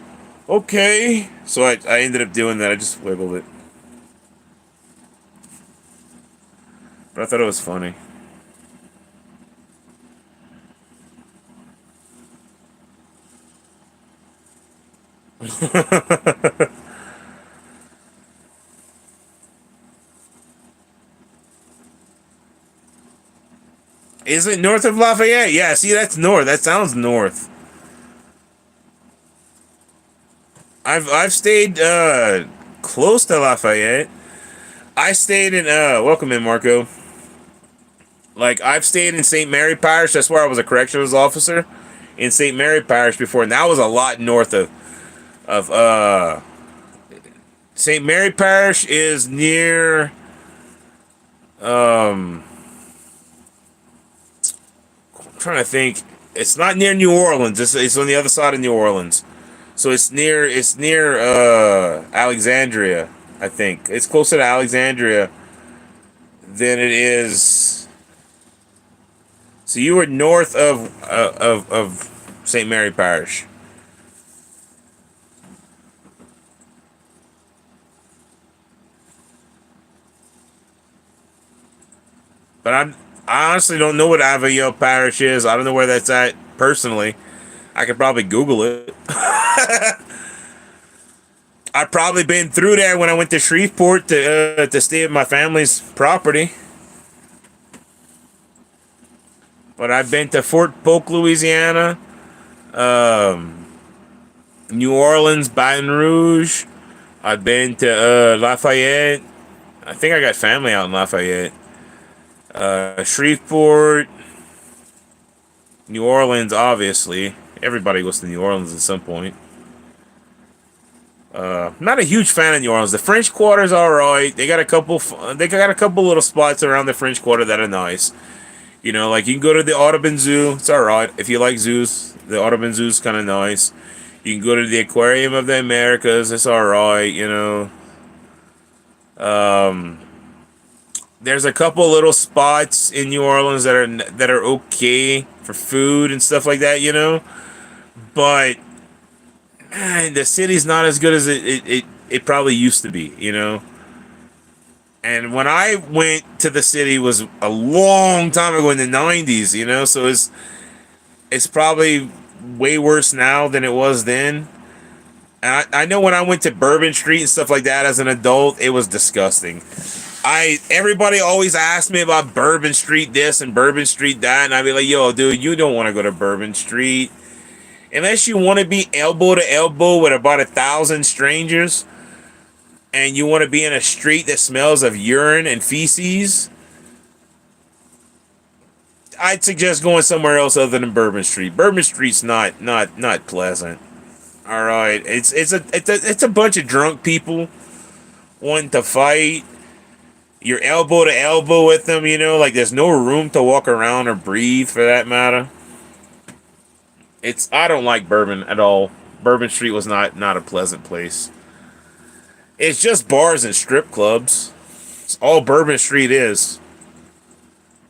Okay. So I ended up doing that. I just wiggled it. But I thought it was funny. Is it north of Lafayette? Yeah, see, that's north. That sounds north. I've stayed close to Lafayette. I stayed in welcome in Marco. Like I've stayed in St. Mary Parish. That's where I was a corrections officer, in St. Mary Parish before, and that was a lot north of St. Mary Parish is near I'm trying to think. It's not near New Orleans. It's on the other side of New Orleans. So it's near Alexandria, I think. It's closer to Alexandria than it is. So you were north of St. Mary Parish. But I honestly don't know what Avayel Parish is. I don't know where that's at personally. I could probably Google it. I've probably been through there when I went to Shreveport to stay at my family's property. But I've been to Fort Polk, Louisiana, um, New Orleans, Baton Rouge. I've been to Lafayette. I think I got family out in Lafayette. Shreveport, New Orleans, obviously. Everybody goes to New Orleans at some point. Not a huge fan of New Orleans. The French Quarter's all right. They got a couple. They got a couple little spots around the French Quarter that are nice. You know, like you can go to the Audubon Zoo. It's all right if you like zoos. The Audubon Zoo's kind of nice. You can go to the Aquarium of the Americas. It's all right. You know. Um, there's a couple little spots in New Orleans that are okay for food and stuff like that. You know, but man, the city's not as good as it probably used to be. You know. And when I went to the city was a long time ago in the 90s, you know, so it's probably way worse now than it was then. And I know when I went to Bourbon Street and stuff like that as an adult, it was disgusting. Everybody always asked me about Bourbon Street this and Bourbon Street that, and I'd be like, yo, dude, you don't want to go to Bourbon Street. Unless you want to be elbow to elbow with about 1,000 strangers, and you want to be in a street that smells of urine and feces, I'd suggest going somewhere else other than Bourbon Street. Bourbon Street's not pleasant. All right, it's a bunch of drunk people wanting to fight. You're elbow to elbow with them, you know, like there's no room to walk around or breathe for that matter. I don't like Bourbon at all. Bourbon Street was not a pleasant place. It's just bars and strip clubs. It's all Bourbon Street is.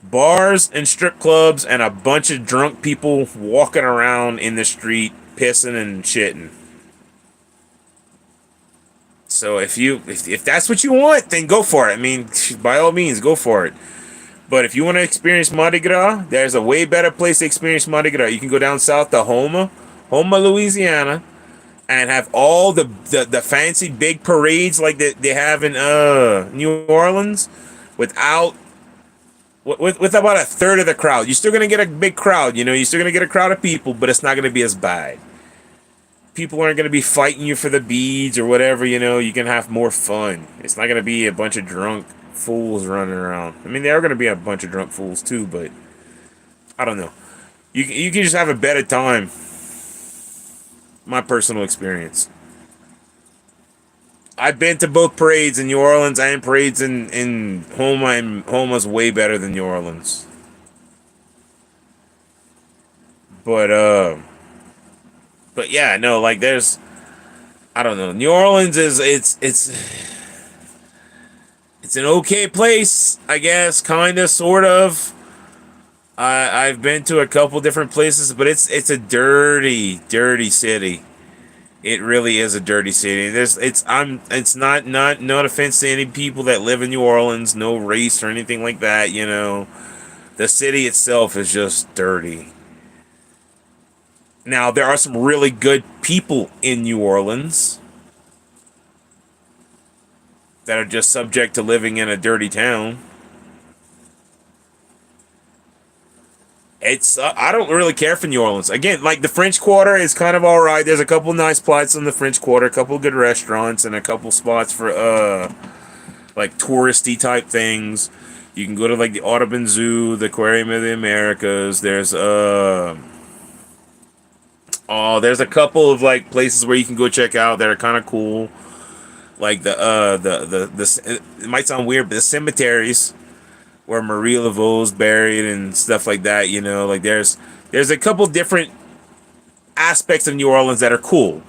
Bars and strip clubs and a bunch of drunk people walking around in the street pissing and shitting. So if that's what you want, then go for it. I mean, by all means, go for it. But if you want to experience Mardi Gras, there's a way better place to experience Mardi Gras. You can go down south to Houma, Louisiana, and have all the fancy big parades like they have in New Orleans without with about a third of the crowd. You're still gonna get a big crowd, you know, you're still gonna get a crowd of people, but it's not gonna be as bad. People aren't gonna be fighting you for the beads or whatever, you know, you can have more fun. It's not gonna be a bunch of drunk fools running around. I mean, there are gonna be a bunch of drunk fools too, but I don't know. You can just have a better time. My personal experience. I've been to both parades in New Orleans and parades in Houma, and Houma's way better than New Orleans. But but yeah, no, like there's I don't know. New Orleans is it's an okay place, I guess, kind of, sort of. I've been to a couple different places, but it's a dirty city. It really is a dirty city. It's not offense to any people that live in New Orleans, no race or anything like that, you know. The city itself is just dirty. Now, there are some really good people in New Orleans that are just subject to living in a dirty town. I don't really care for New Orleans. Again, like the French Quarter is kind of all right. There's a couple nice spots in the French Quarter, a couple good restaurants, and a couple spots for like touristy type things. You can go to like the Audubon Zoo, the Aquarium of the Americas. There's Oh, there's a couple of like places where you can go check out that are kind of cool. Like it might sound weird, but the cemeteries where Marie Laveau's buried and stuff like that. You know, like there's a couple different aspects of New Orleans that are cool,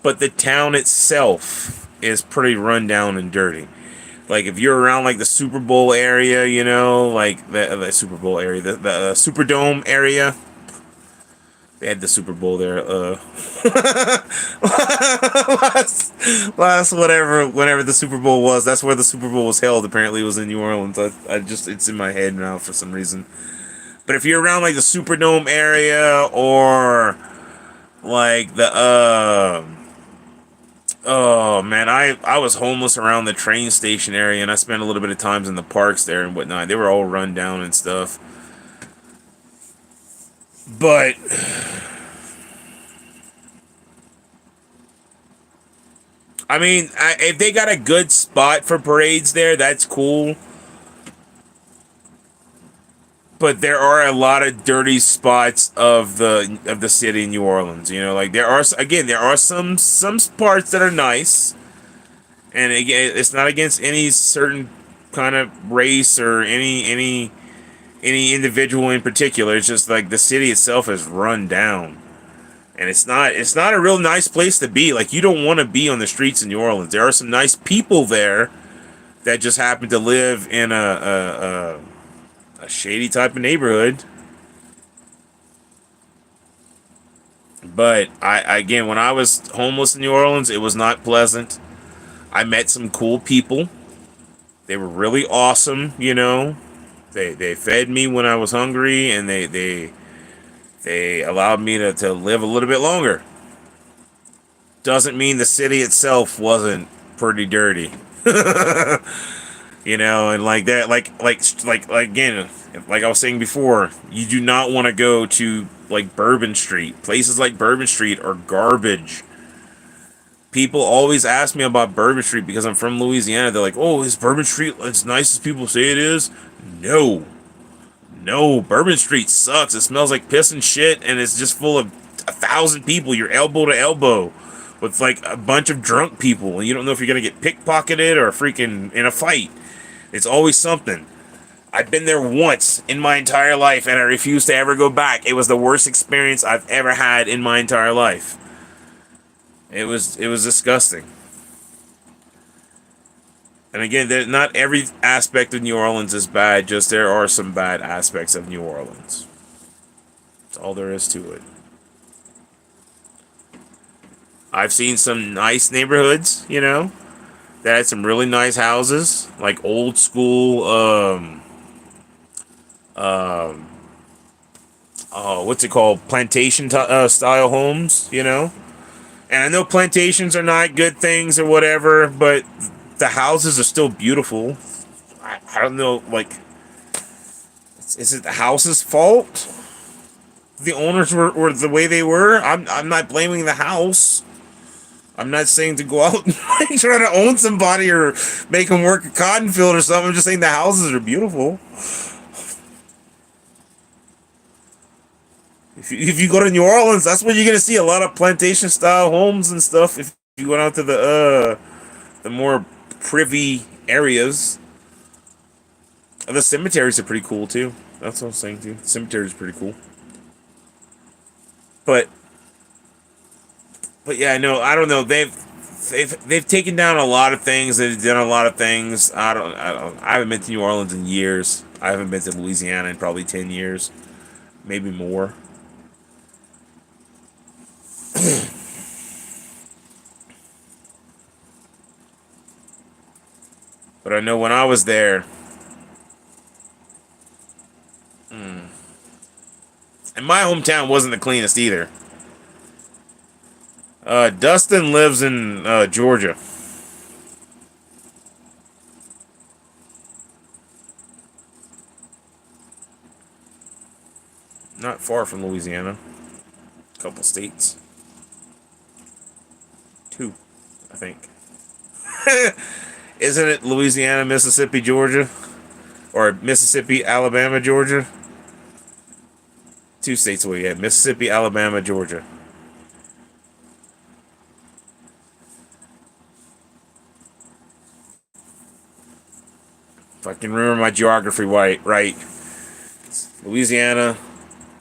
but the town itself is pretty run down and dirty. Like if you're around like the Super Bowl area, you know, like the Super Bowl area, the Superdome area. They had the Super Bowl there. Last whenever the Super Bowl was, that's where the Super Bowl was held. Apparently, it was in New Orleans. I just it's in my head now for some reason. But if you're around like the Superdome area or like the oh man, I was homeless around the train station area, and I spent a little bit of times in the parks there and whatnot. They were all run down and stuff. But I mean, if they got a good spot for parades there, that's cool. But there are a lot of dirty spots of the city of New Orleans. You know, like there are some parts that are nice, and again, it's not against any certain kind of race or any individual in particular. It's just like the city itself is run down. And it's not a real nice place to be. Like you don't want to be on the streets in New Orleans. There are some nice people there that just happen to live in a shady type of neighborhood. But I again, when I was homeless in New Orleans, it was not pleasant. I met some cool people. They were really awesome, you know. They fed me when I was hungry, and they allowed me to live a little bit longer. Doesn't mean the city itself wasn't pretty dirty. You know, and like that, like again, like I was saying before, you do not want to go to like Bourbon Street. Places like Bourbon Street are garbage. People always ask me about Bourbon Street because I'm from Louisiana. They're like, "Oh, is Bourbon Street as nice as people say it is?" No, no, Bourbon Street sucks. It smells like piss and shit, and it's just full of 1,000 people. You're elbow to elbow with like a bunch of drunk people, and you don't know if you're gonna get pickpocketed or freaking in a fight. It's always something. I've been there once in my entire life, and I refuse to ever go back. It was the worst experience I've ever had in my entire life. It was disgusting. And again, not every aspect of New Orleans is bad. Just there are some bad aspects of New Orleans. That's all there is to it. I've seen some nice neighborhoods, you know, that had some really nice houses, like old school. Oh, what's it called? Plantation style homes, you know. And I know plantations are not good things or whatever, but the houses are still beautiful. I don't know, like, is it the house's fault? The owners were the way they were. I'm not blaming the house. I'm not saying to go out and like, try to own somebody or make them work a cotton field or something. I'm just saying the houses are beautiful. If you go to New Orleans, that's where you're gonna see a lot of plantation style homes and stuff. If you go out to the more privy areas, the cemeteries are pretty cool too. That's what I'm saying too. The cemeteries are pretty cool. But yeah, no, I don't know. They've taken down a lot of things. They've done a lot of things. I haven't been to New Orleans in years. I haven't been to Louisiana in probably 10 years, maybe more. But I know when I was there, and my hometown wasn't the cleanest either. Dustin lives in Georgia, not far from Louisiana. A couple states, two, I think. Isn't it Louisiana, Mississippi, Georgia, or Mississippi, Alabama, Georgia? Two states away, yeah. Mississippi, Alabama, Georgia. If I can remember my geography right. Louisiana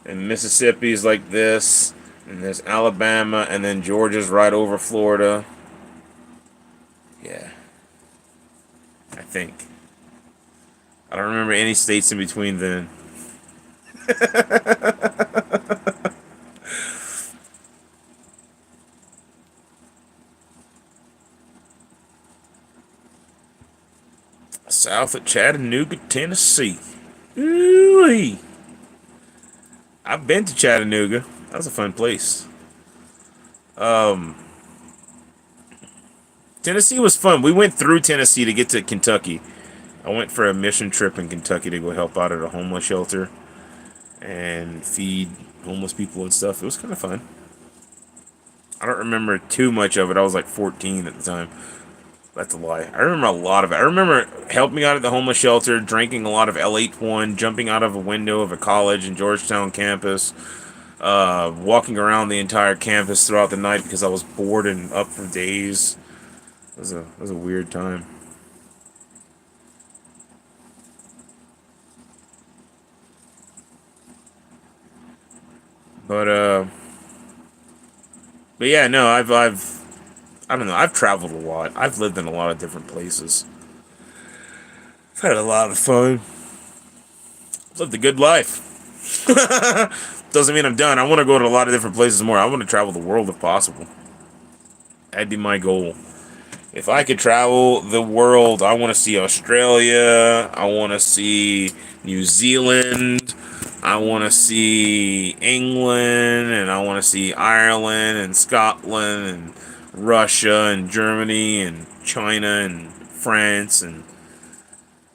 and Mississippi is like this, and there's Alabama, and then Georgia's right over Florida. Yeah, I think. I don't remember any states in between then. South of Chattanooga, Tennessee. Ooh-wee. I've been to Chattanooga. That was a fun place. Tennessee was fun. We went through Tennessee to get to Kentucky. I went for a mission trip in Kentucky to go help out at a homeless shelter and feed homeless people and stuff. It was kind of fun. I don't remember too much of it. I was like 14 at the time. That's a lie. I remember a lot of it. I remember helping out at the homeless shelter, drinking a lot of L81, jumping out of a window of a college in Georgetown campus, walking around the entire campus throughout the night because I was bored and up for days. It was a weird time. But but yeah, no, I don't know. I've traveled a lot. I've lived in a lot of different places. I've had a lot of fun. Lived a good life. Doesn't mean I'm done. I want to go to a lot of different places more. I want to travel the world if possible. That'd be my goal. If I could travel the world, I want to see Australia. I want to see New Zealand. I want to see England. And I want to see Ireland and Scotland and Russia and Germany and China and France. And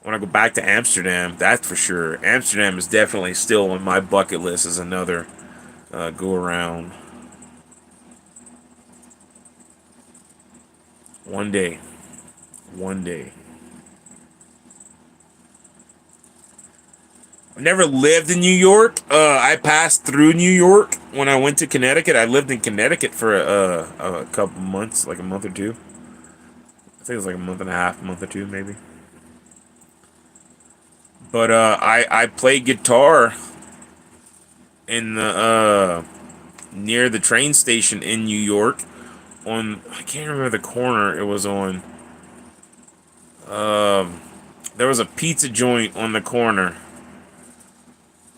I want to go back to Amsterdam. That's for sure. Amsterdam is definitely still on my bucket list as another go around. One day. One day. I've never lived in New York. I passed through New York when I went to Connecticut. I lived in Connecticut for a couple months, like a month or two. I think it was like a month and a half, month or two, maybe. But I played guitar in the near the train station in New York. I can't remember the corner it was on. There was a pizza joint on the corner.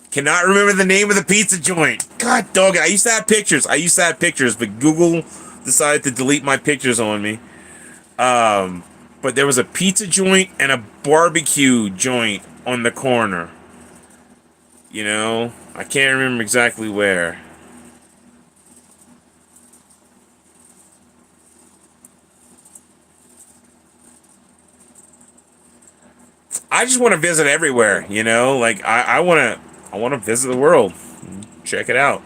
Cannot remember the name of the pizza joint. God dog it. I used to have pictures, but Google decided to delete my pictures on me. But there was a pizza joint and a barbecue joint on the corner. I can't remember exactly where. I just want to visit everywhere, Like I want to visit the world. Check it out.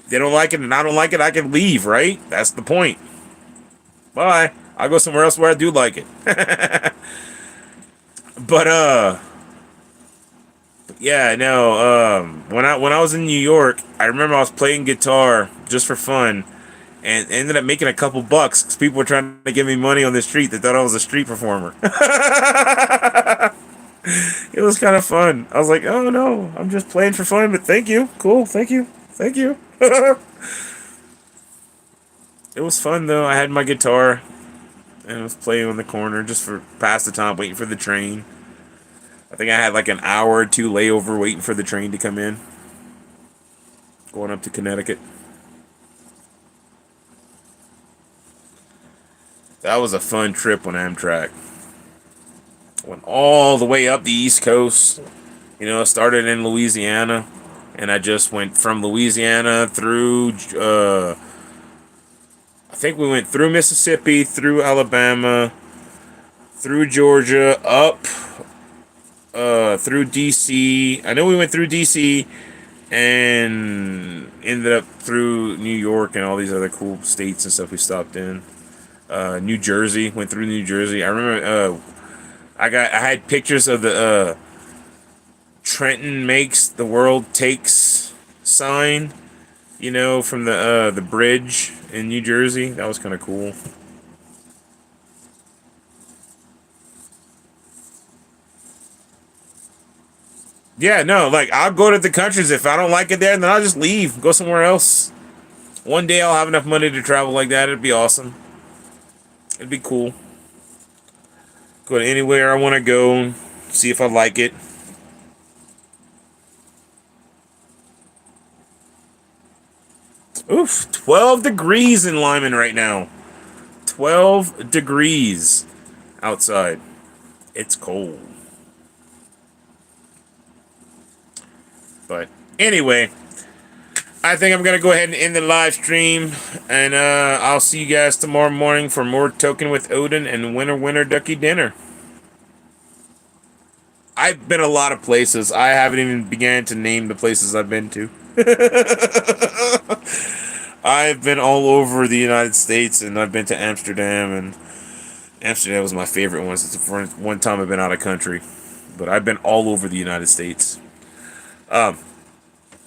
If they don't like it and I don't like it, I can leave, right? That's the point. Bye. I'll go somewhere else where I do like it. But yeah, no, when I was in New York, I remember I was playing guitar just for fun and ended up making a couple bucks because people were trying to give me money on the street. They thought I was a street performer. It was kind of fun. I was like, oh no, I'm just playing for fun, but thank you. Cool, thank you. Thank you. It was fun though. I had my guitar and I was playing on the corner just for pass the time, waiting for the train. I think I had like an hour or two layover waiting for the train to come in, going up to Connecticut. That was a fun trip on Amtrak. Went all the way up the East Coast. Started in Louisiana, and I just went from Louisiana through. I think we went through Mississippi, through Alabama, through Georgia, up through DC. I know we went through DC and ended up through New York and all these other cool states and stuff we stopped in. New Jersey, went through New Jersey. I remember I had pictures of the Trenton makes the world takes sign, from the bridge in New Jersey. That was kind of cool. Yeah, no, like I'll go to the countries. If I don't like it there, then I'll just leave, go somewhere else. One day I'll have enough money to travel like that. It'd be awesome. It'd be cool. Go to anywhere I want to go, see if I like it. Oof, 12 degrees in Lyman right now. 12 degrees outside. It's cold. But anyway, I think I'm gonna go ahead and end the live stream, and I'll see you guys tomorrow morning for more Token with Odin and Winter Ducky Dinner. I've been a lot of places. I haven't even began to name the places I've been to. I've been all over the United States, and I've been to Amsterdam, and Amsterdam was my favorite one. Since the one time I've been out of country, but I've been all over the United States. I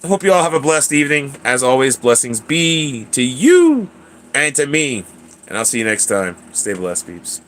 hope you all have a blessed evening. As always, blessings be to you and to me. And I'll see you next time. Stay blessed, peeps.